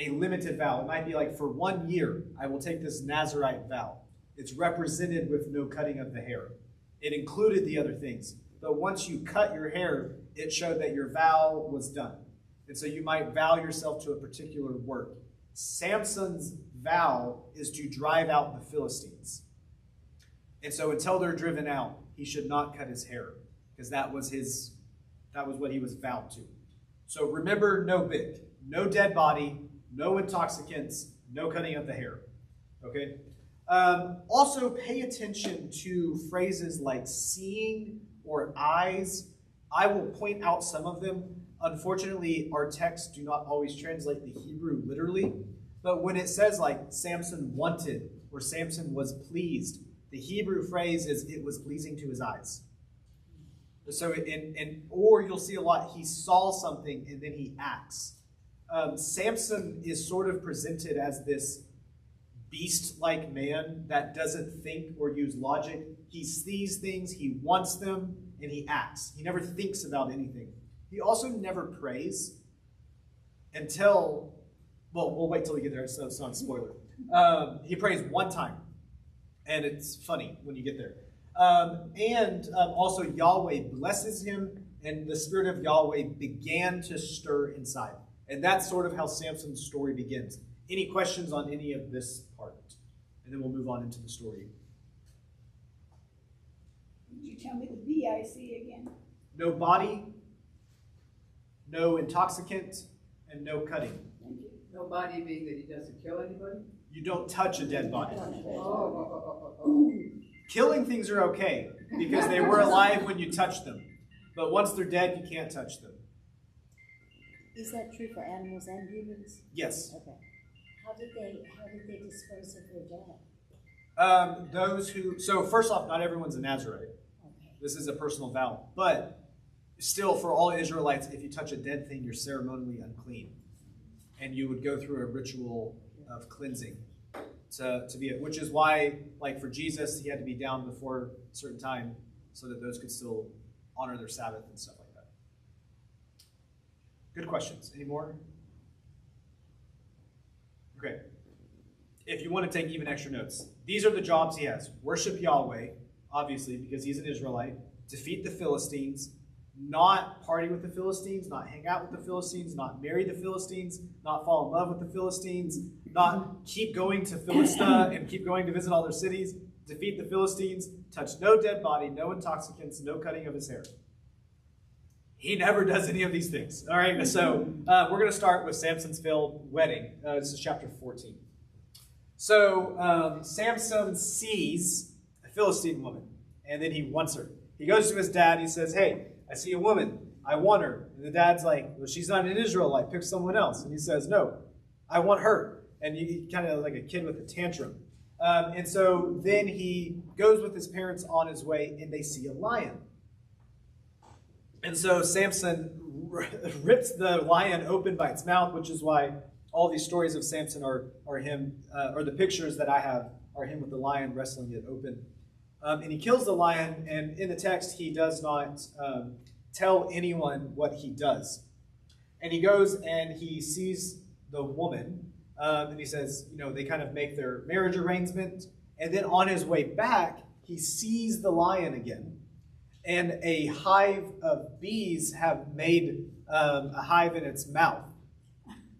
limited vow. It might be like, for 1 year, I will take this Nazirite vow. It's represented with no cutting of the hair. It included the other things. But once you cut your hair, it showed that your vow was done. And so you might vow yourself to a particular work. Samson's vow is to drive out the Philistines. And so until they're driven out, he should not cut his hair, because that was what he was vowed to. So remember, no bit, no dead body, no intoxicants, no cutting of the hair. Okay? Also, pay attention to phrases like seeing or eyes. I will point out some of them. Unfortunately, our texts do not always translate the Hebrew literally. But when it says like Samson wanted or Samson was pleased, the Hebrew phrase is it was pleasing to his eyes. So, or you'll see a lot, he saw something and then he acts. Samson is sort of presented as this beast-like man that doesn't think or use logic. He sees things, he wants them, and he acts. He never thinks about anything. He also never prays until, well, we'll wait till we get there, so it's not a spoiler. He prays one time, and it's funny when you get there. Also Yahweh blesses him, and the Spirit of Yahweh began to stir inside. And that's sort of how Samson's story begins. Any questions on any of this part? And then we'll move on into the story. Would you tell me the BIC again? No body, no intoxicant, and no cutting. Thank you. No body being that he doesn't kill anybody? You don't touch a dead body. Oh. Killing things are okay, because they were alive when you touched them. But once they're dead, you can't touch them. Is that true for animals and humans? Yes. Okay. How did they dispose of their dead? So first off, not everyone's a Nazirite. Okay. This is a personal vow. But still, for all Israelites, if you touch a dead thing, you're ceremonially unclean. And you would go through a ritual of cleansing to be it. Which is why, like for Jesus, he had to be down before a certain time so that those could still honor their Sabbath and stuff like that. Good questions. Any more? Okay. If you want to take even extra notes, these are the jobs he has. Worship Yahweh, obviously, because he's an Israelite. Defeat the Philistines. Not party with the Philistines. Not hang out with the Philistines. Not marry the Philistines. Not fall in love with the Philistines. Not keep going to Philistia and keep going to visit all their cities. Defeat the Philistines. Touch no dead body. No intoxicants. No cutting of his hair. He never does any of these things. All right, so we're going to start with Samson's failed wedding. This is chapter 14. So Samson sees a Philistine woman, and then he wants her. He goes to his dad. He says, hey, I see a woman. I want her. And the dad's like, well, she's not an Israelite. Pick someone else. And he says, no, I want her. And he kind of like a kid with a tantrum. And so then he goes with his parents on his way, and they see a lion. And so Samson rips the lion open by its mouth, which is why all these stories of Samson are the pictures that I have or him with the lion, wrestling it open. And he kills the lion, and in the text, he does not tell anyone what he does. And he goes and he sees the woman, and he says, they kind of make their marriage arrangement. And then on his way back, he sees the lion again. And a hive of bees have made a hive in its mouth.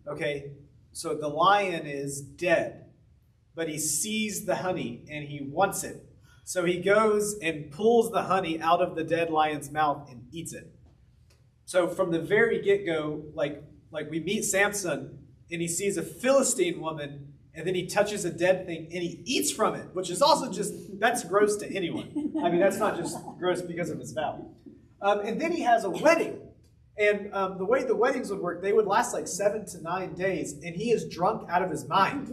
Okay, so the lion is dead, but he sees the honey and he wants it. So he goes and pulls the honey out of the dead lion's mouth and eats it. So from the very get-go, like we meet Samson and he sees a Philistine woman, and then he touches a dead thing and he eats from it, which is also that's gross to anyone. I mean, that's not just gross because of his vow. And then he has a wedding. And the way the weddings would work, they would last like 7 to 9 days, and he is drunk out of his mind.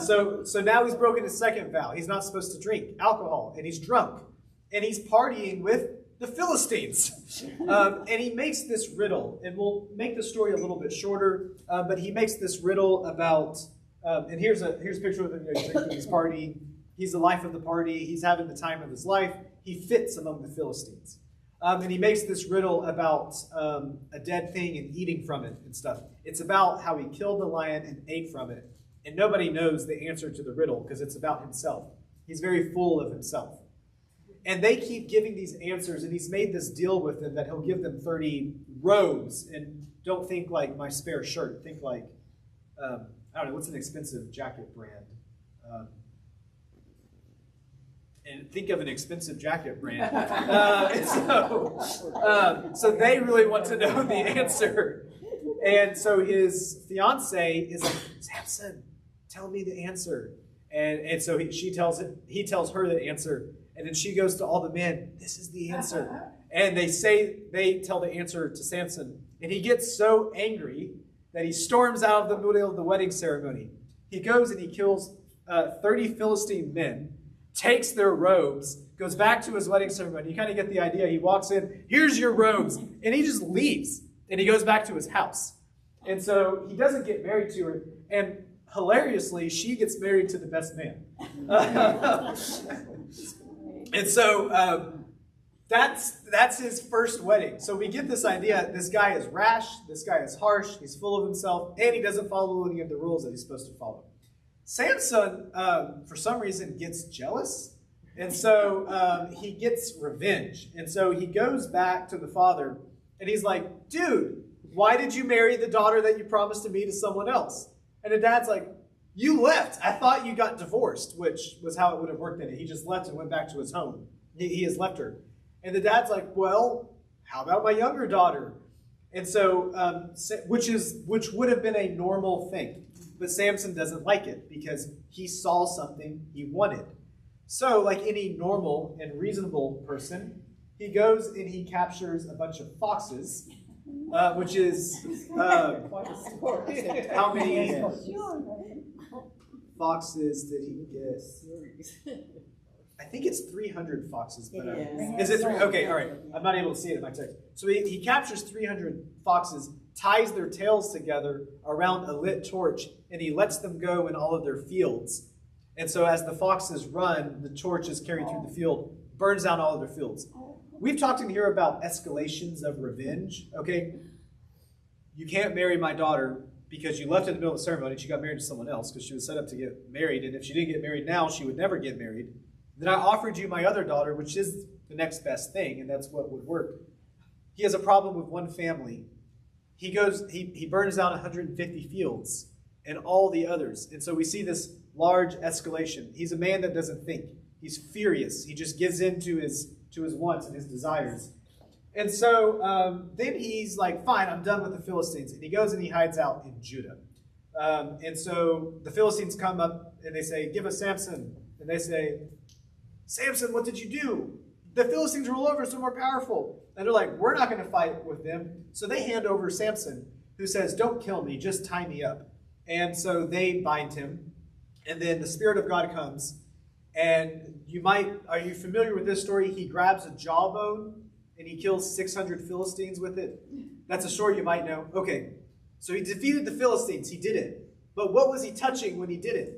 So now he's broken his second vow. He's not supposed to drink alcohol, and he's drunk. And he's partying with the Philistines. And he makes this riddle, and we'll make the story a little bit shorter, but he makes this riddle about, and here's a picture of him drinking his party. He's the life of the party. He's having the time of his life. He fits among the Philistines. And he makes this riddle about a dead thing and eating from it and stuff. It's about how he killed the lion and ate from it. And nobody knows the answer to the riddle because it's about himself. He's very full of himself. And they keep giving these answers, and he's made this deal with them that he'll give them 30 robes. And don't think like my spare shirt. Think like, I don't know, what's an expensive jacket brand? And think of an expensive jacket brand. So they really want to know the answer. And so his fiance is like, Samson, tell me the answer. And so he tells her the answer. And then she goes to all the men, this is the answer. And they tell the answer to Samson. And he gets so angry that he storms out of the middle of the wedding ceremony. He goes and he kills 30 Philistine men, takes their robes, goes back to his wedding ceremony. You kind of get the idea. He walks in, here's your robes, and he just leaves. And he goes back to his house. And so he doesn't get married to her. And hilariously, she gets married to the best man. And so that's his first wedding. So we get this idea. This guy is rash. This guy is harsh. He's full of himself. And he doesn't follow any of the rules that he's supposed to follow. Samson, for some reason, gets jealous. And so he gets revenge. And so he goes back to the father. And he's like, dude, why did you marry the daughter that you promised to me to someone else? And the dad's like, you left. I thought you got divorced, which was how it would have worked in it. He just left and went back to his home. He has left her. And the dad's like, well, how about my younger daughter? And so, which would have been a normal thing. But Samson doesn't like it because he saw something he wanted. So, like any normal and reasonable person, he goes and he captures a bunch of foxes, which is how many foxes did he get? I think it's 300 foxes. But is it 3? Okay, all right. I'm not able to see it in my text. So he captures 300 foxes, ties their tails together around a lit torch, and he lets them go in all of their fields. And so as the foxes run, the torch is carried through the field, burns down all of their fields. We've talked in here about escalations of revenge, okay? You can't marry my daughter because you left in the middle of the ceremony and she got married to someone else because she was set up to get married. And if she didn't get married now, she would never get married. Then I offered you my other daughter, which is the next best thing, and that's what would work. He has a problem with one family. He burns down 150 fields and all the others. And so we see this large escalation. He's a man that doesn't think. He's furious. He just gives in to his wants and his desires. And so then he's like, fine, I'm done with the Philistines. And he goes and he hides out in Judah. And so the Philistines come up and they say, give us Samson. And they say, Samson, what did you do? The Philistines rule over, so more powerful. And they're like, we're not going to fight with them. So they hand over Samson, who says, don't kill me, just tie me up. And so they bind him. And then the Spirit of God comes. And are you familiar with this story? He grabs a jawbone and he kills 600 Philistines with it. That's a story you might know. Okay, so he defeated the Philistines. He did it. But what was he touching when he did it?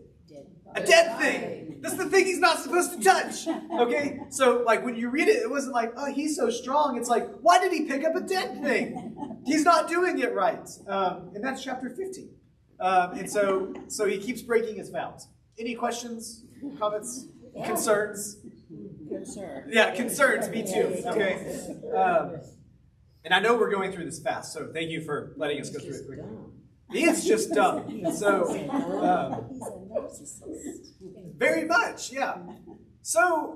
A dead thing. That's the thing he's not supposed to touch. Okay? So, like, when you read it, it wasn't like, oh, he's so strong. It's like, why did he pick up a dead thing? He's not doing it right. And that's chapter 15. And so he keeps breaking his vows. Any questions, comments, concerns? Concern. Yeah, concerns. Me too. Okay. And I know we're going through this fast, so thank you for letting us go through it quickly. He is just dumb. And so, He's a narcissist. very much, yeah. So,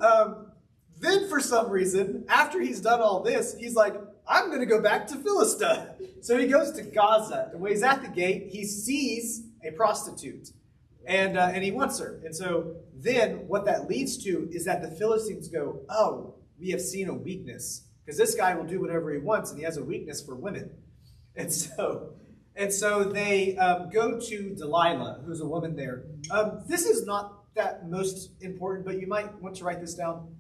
then for some reason, after he's done all this, he's like, I'm going to go back to Philistia. So he goes to Gaza, and when he's at the gate, he sees a prostitute, and he wants her. And so then what that leads to is that the Philistines go, oh, we have seen a weakness, because this guy will do whatever he wants, and he has a weakness for women. And so they go to Delilah, who's a woman there. This is not that most important, but you might want to write this down.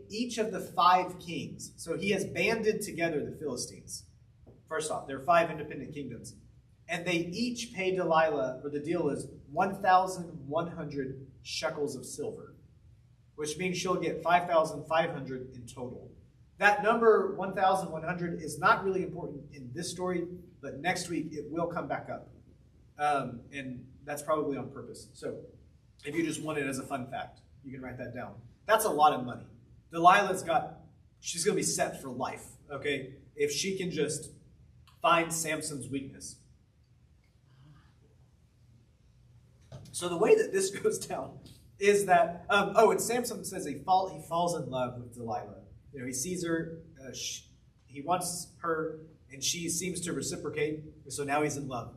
Each of the 5 kings, so he has banded together the Philistines. First off, there are 5 independent kingdoms. And they each pay Delilah, or the deal is 1,100 shekels of silver, which means she'll get 5,500 in total. That number, 1,100, is not really important in this story, but next week it will come back up. And that's probably on purpose. So if you just want it as a fun fact, you can write that down. That's a lot of money. She's going to be set for life, okay? If she can just find Samson's weakness. So the way that this goes down is that, and Samson says he falls in love with Delilah. You know, he sees her, he wants her, and she seems to reciprocate, so now he's in love.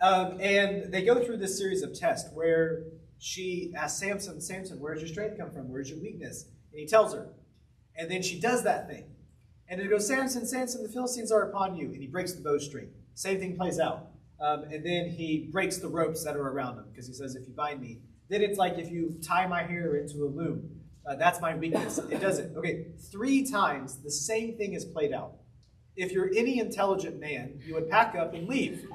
And they go through this series of tests where she asks Samson, where's your strength come from? Where's your weakness? And he tells her. And then she does that thing. And it goes, Samson, the Philistines are upon you. And he breaks the bowstring. Same thing plays out. And then he breaks the ropes that are around him, because he says, if you bind me. Then it's like if you tie my hair into a loom. That's my weakness. It doesn't. Okay, 3 times the same thing is played out. If you're any intelligent man, you would pack up and leave.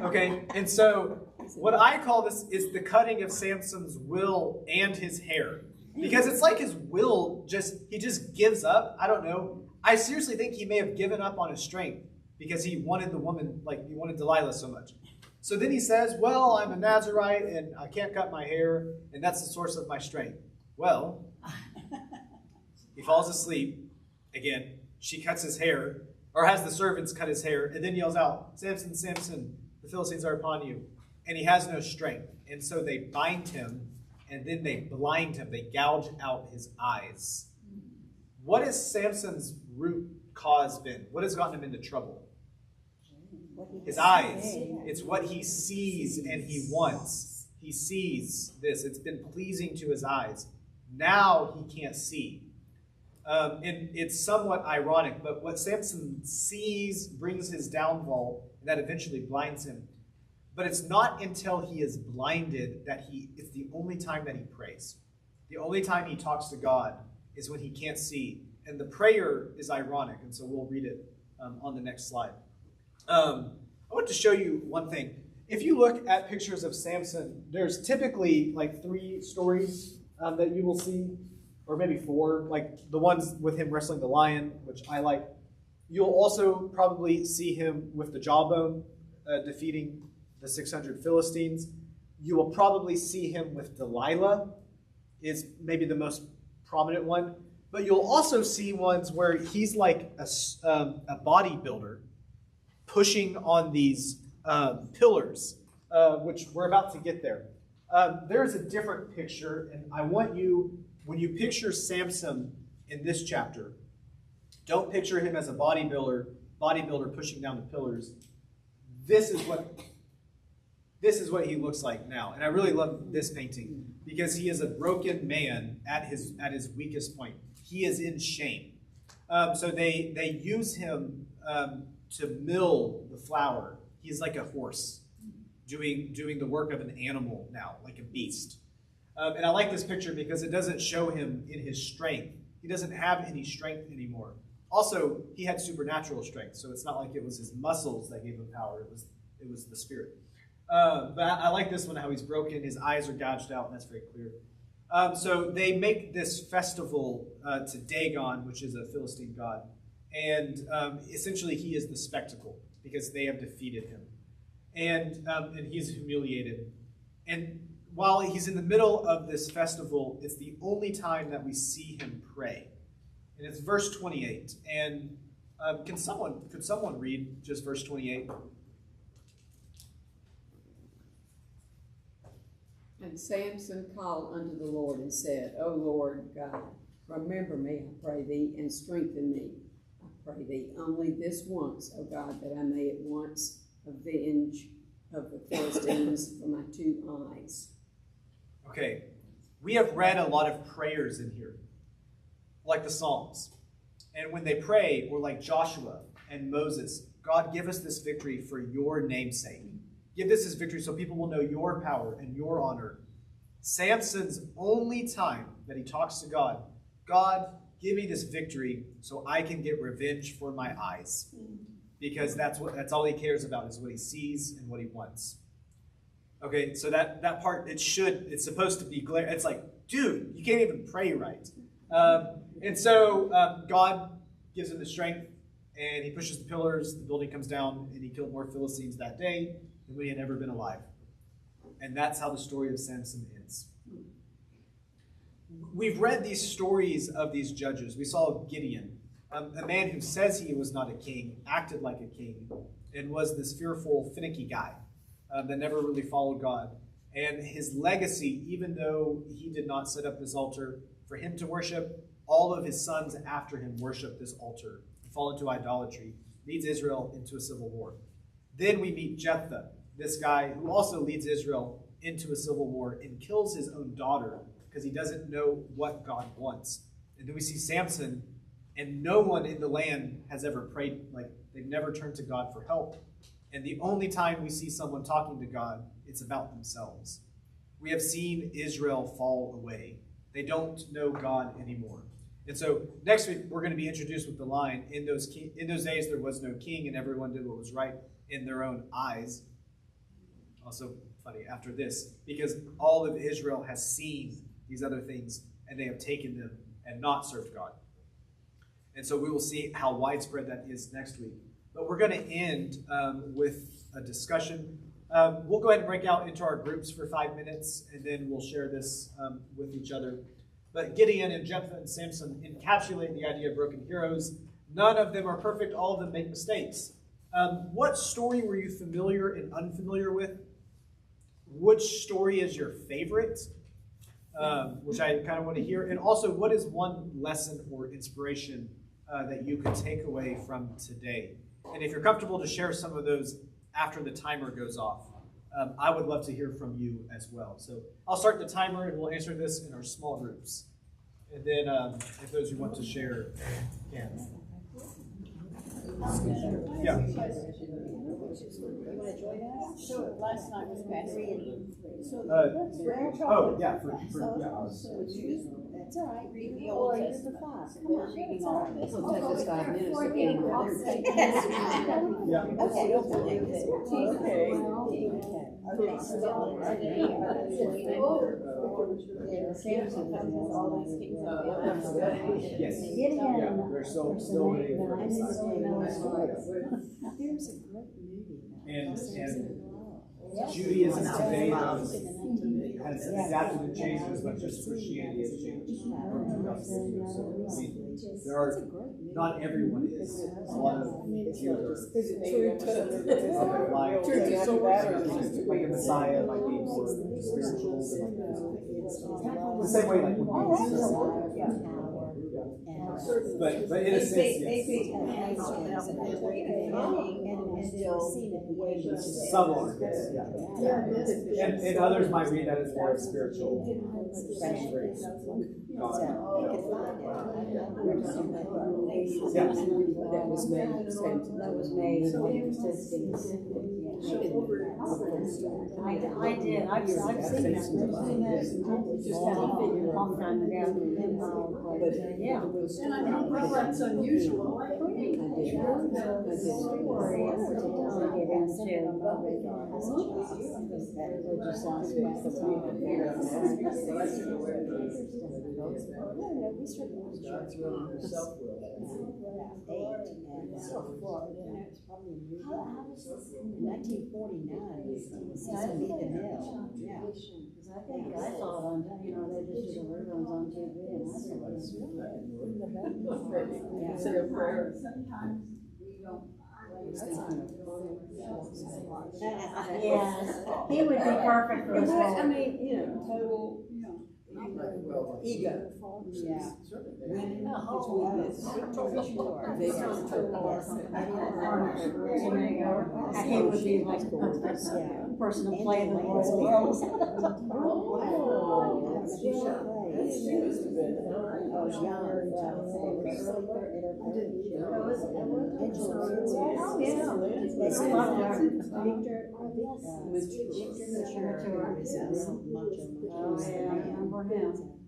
Okay, and so what I call this is the cutting of Samson's will and his hair. Because it's like his will he just gives up. I don't know. I seriously think he may have given up on his strength because he wanted the woman, like he wanted Delilah so much. So then he says, well, I'm a Nazarite and I can't cut my hair, and that's the source of my strength. Well, he falls asleep. Again, she cuts his hair, or has the servants cut his hair, and then yells out, Samson, Samson, the Philistines are upon you. And he has no strength. And so they bind him, and then they blind him. They gouge out his eyes. What has Samson's root cause been? What has gotten him into trouble? His eyes. It's what he sees and he wants. He sees this. It's been pleasing to his eyes. Now he can't see. And it's somewhat ironic, but what Samson sees brings his downfall, and that eventually blinds him. But it's not until he is blinded that it's the only time that he prays. The only time he talks to God is when he can't see. And the prayer is ironic, and so we'll read it on the next slide. I want to show you one thing. If you look at pictures of Samson, there's typically like 3 stories that you will see, or maybe 4, like the ones with him wrestling the lion, which I like. You'll also probably see him with the jawbone defeating the 600 Philistines. You will probably see him with Delilah, is maybe the most prominent one. But you'll also see ones where he's like a bodybuilder pushing on these pillars, which we're about to get there. There's a different picture, and I want you, when you picture Samson in this chapter, don't picture him as a bodybuilder pushing down the pillars. This is what he looks like now. And I really love this painting because he is a broken man at his weakest point. He is in shame. So they use him to mill the flour. He's like a horse doing the work of an animal now, like a beast. And I like this picture because it doesn't show him in his strength. He doesn't have any strength anymore. Also, he had supernatural strength, so it's not like it was his muscles that gave him power. It was the Spirit. But I like this one, how he's broken, his eyes are gouged out, and that's very clear. So they make this festival to Dagon, which is a Philistine god. And essentially he is the spectacle because they have defeated him. And he's humiliated. And while he's in the middle of this festival, it's the only time that we see him pray. And it's verse 28. And could someone read just verse 28? And Samson called unto the Lord and said, O Lord God, remember me, I pray thee, and strengthen me. I pray thee, only this once, O God, that I may at once avenge of the Philistines for my 2 eyes. Okay, we have read a lot of prayers in here, like the Psalms. And when they pray, or like Joshua and Moses, God, give us this victory for your name's sake. Give this victory so people will know your power and your honor. Samson's only time that he talks to God, God, give me this victory so I can get revenge for my eyes. Because that's all he cares about is what he sees and what he wants. Okay, so that part, it's supposed to be glare. It's like, dude, you can't even pray right. And so God gives him the strength, and he pushes the pillars, the building comes down, and he killed more Philistines that day than when he had ever been alive. And that's how the story of Samson ends. We've read these stories of these judges. We saw Gideon, a man who says he was not a king, acted like a king, and was this fearful, finicky guy that never really followed God. And his legacy, even though he did not set up this altar for him to worship, all of his sons after him worship this altar and fall into idolatry, leads Israel into a civil war. Then we meet Jephthah, this guy who also leads Israel into a civil war and kills his own daughter because he doesn't know what God wants. And then we see Samson, and no one in the land has ever prayed, like they've never turned to God for help. And the only time we see someone talking to God, it's about themselves. We have seen Israel fall away. They don't know God anymore. And so next week, we're going to be introduced with the line, in those days there was no king, and everyone did what was right in their own eyes. Also funny after this, because all of Israel has seen these other things, and they have taken them and not served God. And so we will see how widespread that is next week. But we're going to end with a discussion. We'll go ahead and break out into our groups for 5 minutes, and then we'll share this with each other. But Gideon and Jephthah and Samson encapsulate the idea of broken heroes. None of them are perfect. All of them make mistakes. What story were you familiar and unfamiliar with? Which story is your favorite? Which I kind of want to hear. And also, what is one lesson or inspiration that you could take away from today? And if you're comfortable to share some of those after the timer goes off, I would love to hear from you as well. So I'll start the timer, and we'll answer this in our small groups. And then if those who want to share can. Yeah. So last night was Pastor. Oh, yeah. That's all right. Read the Old Testament. Come on, reading all of this. It'll take us 5 minutes to get them there. Yeah. Yes. Yeah, they're still waiting for us. There's a great movie. And Judaism today has adapted and changed as much as Christianity has changed. So, I mean, there are, not everyone is. A lot of healers are like a Messiah might be more spiritual. The same way like but in a sense, yes. Some are, yeah. And others might read that as more spiritual. That was made. I did. I've seen that. Just a long time ago. But yeah. And I don't know that's unusual. In 1949, Samson beat the mill. Yeah. I think I saw it on, you know, they just did the reruns on TV, and I said, it's really. Consider prayer. Sometimes we don't. Yes, he would be perfect for this I role. mean, you know, total, ego. Yeah. Women, his weakness. He would be like a person to play the role.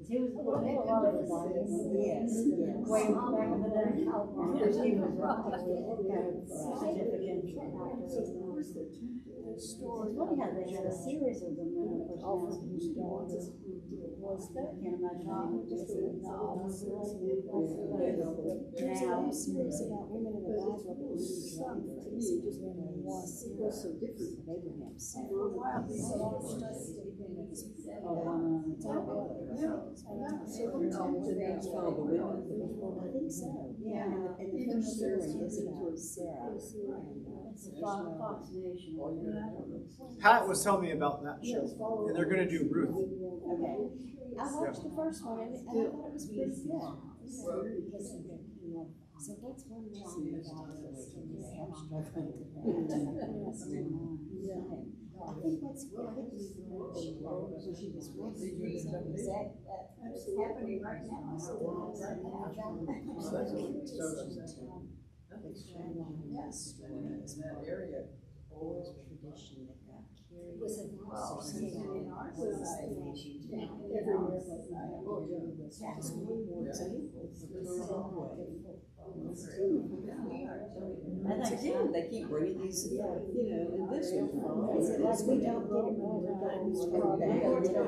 He was a lot of the bodies. Yes. Way back in the day. He was significant actor. It's funny how they had a series of them in the first one. I can't imagine how they would just do it now. Series about women in the Bible that were was so different from Abraham's son. I think so. Yeah. And the first story is about Sarah. It's a Fox Nation. Pat was telling me about that show, and they're going to do Ruth. Okay. I watched the first one and I thought it was pretty good. So that's one reason that I'm struggling with that. I think what's really she was working is that's happening right now. In that area. Oral tradition that got carried. Was it in our society? They keep bringing these, you know, and this one. Is it like we don't get it all the time?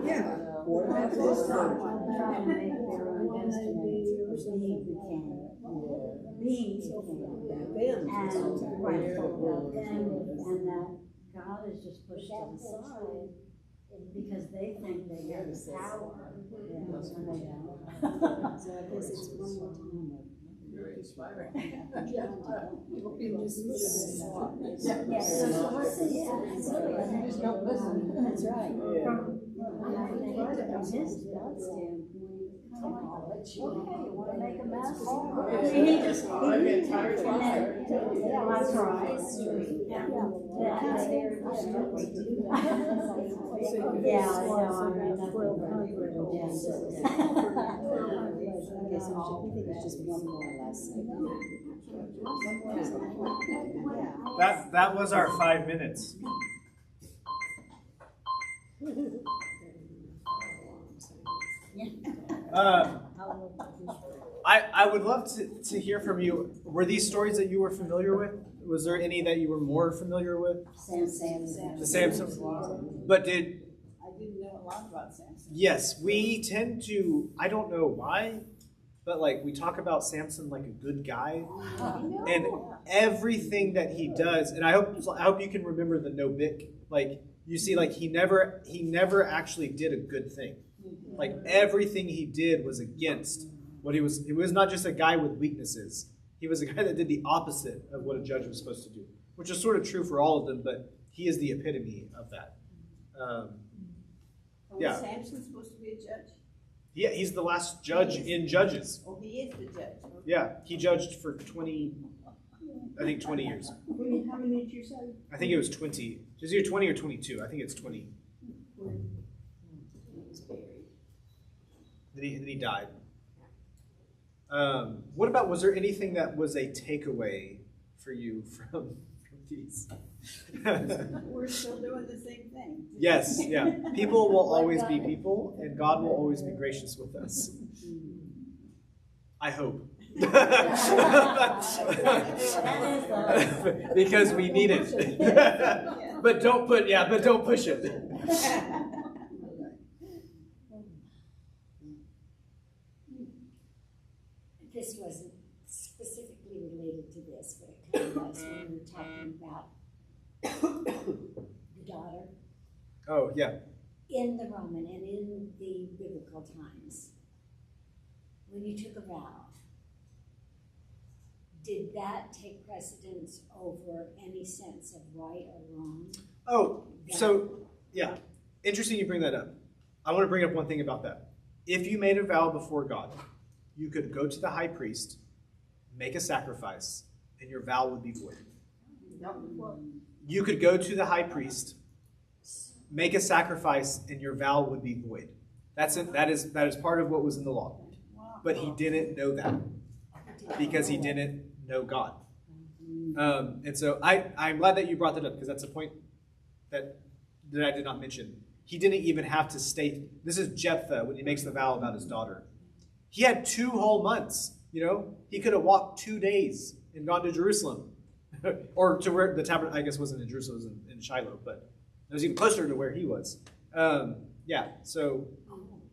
Yeah. What about this one? Trying to make their own destiny. Being became. And right, and that God is just pushed to the side because they think they have the power. And they don't. So I guess it's one more time of. Yes, so let's see, Just don't listen. That's right. from his God's standpoint, okay, you want to make a mess? I mean, he just, that's right. Yeah, I know, Okay, so we think it's just one more lesson. That was our 5 minutes. I would love to hear from you. Were these stories that you were familiar with? Was there any that you were more familiar with? Samson. The Samson. But I didn't know a lot about Samson. yes, we tend to, I don't know why, but like we talk about Samson like a good guy. And everything that he does, and I hope you can remember the no bick. Like you see, like he never actually did a good thing. Like everything he did was against what he was. He was not just a guy with weaknesses. He was a guy that did the opposite of what a judge was supposed to do, which is sort of true for all of them, but he is the epitome of that. Yeah. Was Samson supposed to be a judge? Yeah, he's the last judge in Judges. Oh, he is the judge. Okay. Yeah, he judged for 20 years. How many did you say? I think it was 20. It was either 20 or 22. I think it's 20. Then he died. What about, was there anything that was a takeaway for you from these? We're still doing the same thing. Yes, yeah. People will always be people, and God will always be gracious with us. I hope. Because we need it. But don't push it. This wasn't specifically related to this, but it kind of was when we were talking about the daughter. Oh, yeah. In the Roman and in the biblical times, when you took a vow, did that take precedence over any sense of right or wrong? Oh, so, yeah. Interesting you bring that up. I want to bring up one thing about that. If you made a vow before God, you could go to the high priest, make a sacrifice, and your vow would be void. You could go to the high priest, make a sacrifice, and your vow would be void. That's it. That is part of what was in the law. But he didn't know that because he didn't know God. And so I'm glad that you brought that up because that's a point that I did not mention. He didn't even have to state. This is Jephthah when he makes the vow about his daughter. He had 2 whole months. He could have walked 2 days and gone to Jerusalem, or to where the tabernacle. I guess wasn't in Jerusalem, it was in Shiloh, but it was even closer to where he was. So,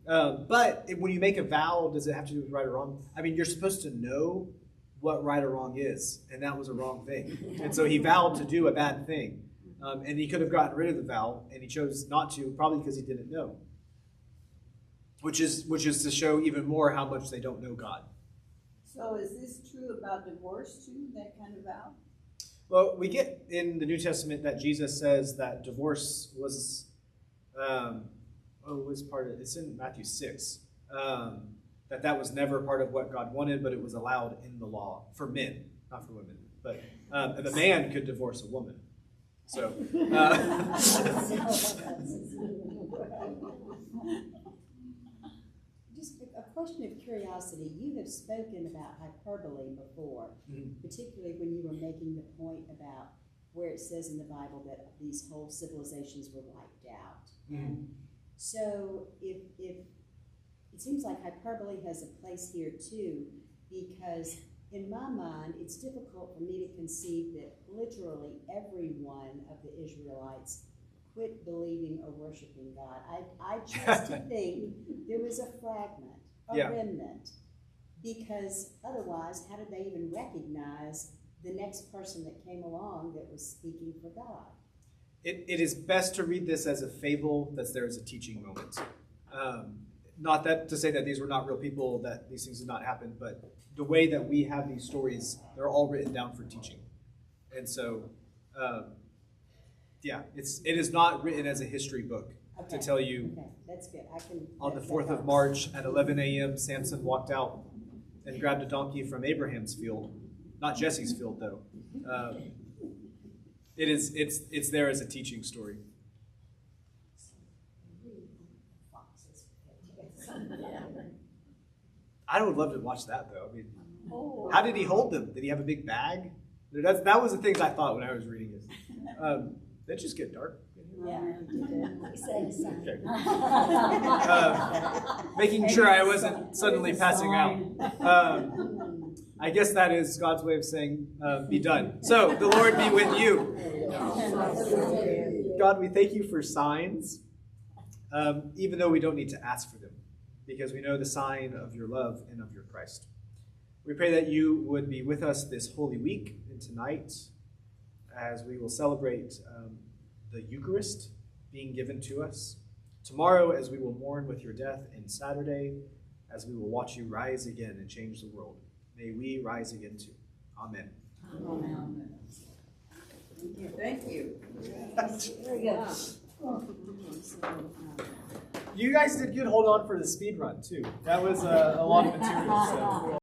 but when you make a vow, does it have to do with right or wrong? I mean, you're supposed to know what right or wrong is, and that was a wrong thing. And so he vowed to do a bad thing, and he could have gotten rid of the vow, and he chose not to, probably because he didn't know. Which is to show even more how much they don't know God. So is this true about divorce too, that kind of vow? Well, we get in the New Testament that Jesus says that divorce was, it's in Matthew 6, that was never part of what God wanted, but it was allowed in the law for men, not for women. But the man could divorce a woman. So. Just a question of curiosity. You have spoken about hyperbole before, particularly when you were making the point about where it says in the Bible that these whole civilizations were wiped out. And so if it seems like hyperbole has a place here too, because in my mind, it's difficult for me to conceive that literally every one of the Israelites quit believing or worshiping God. I just think there was a fragment, a remnant, because otherwise, how did they even recognize the next person that came along that was speaking for God? It is best to read this as a fable that's there as a teaching moment. Not that to say that these were not real people, that these things did not happen, but the way that we have these stories, they're all written down for teaching. And so, it is not written as a history book to tell you. Okay, that's good. On the 4th of March at 11 a.m., Samson walked out and grabbed a donkey from Abraham's field. Not Jesse's field, though. It's there as a teaching story. I would love to watch that, though. I mean, how did he hold them? Did he have a big bag? That was the things I thought when I was reading this. That just get dark. Okay. Making sure I wasn't suddenly passing out. I guess that is God's way of saying, be done. So, the Lord be with you. God, we thank you for signs, even though we don't need to ask for them, because we know the sign of your love and of your Christ. We pray that you would be with us this Holy Week and tonight as we will celebrate the Eucharist being given to us. Tomorrow as we will mourn with your death, and Saturday as we will watch you rise again and change the world. May we rise again too. Amen. Amen. Thank you. Very good. You guys did good hold on for the speed run too. That was a lot of material. So.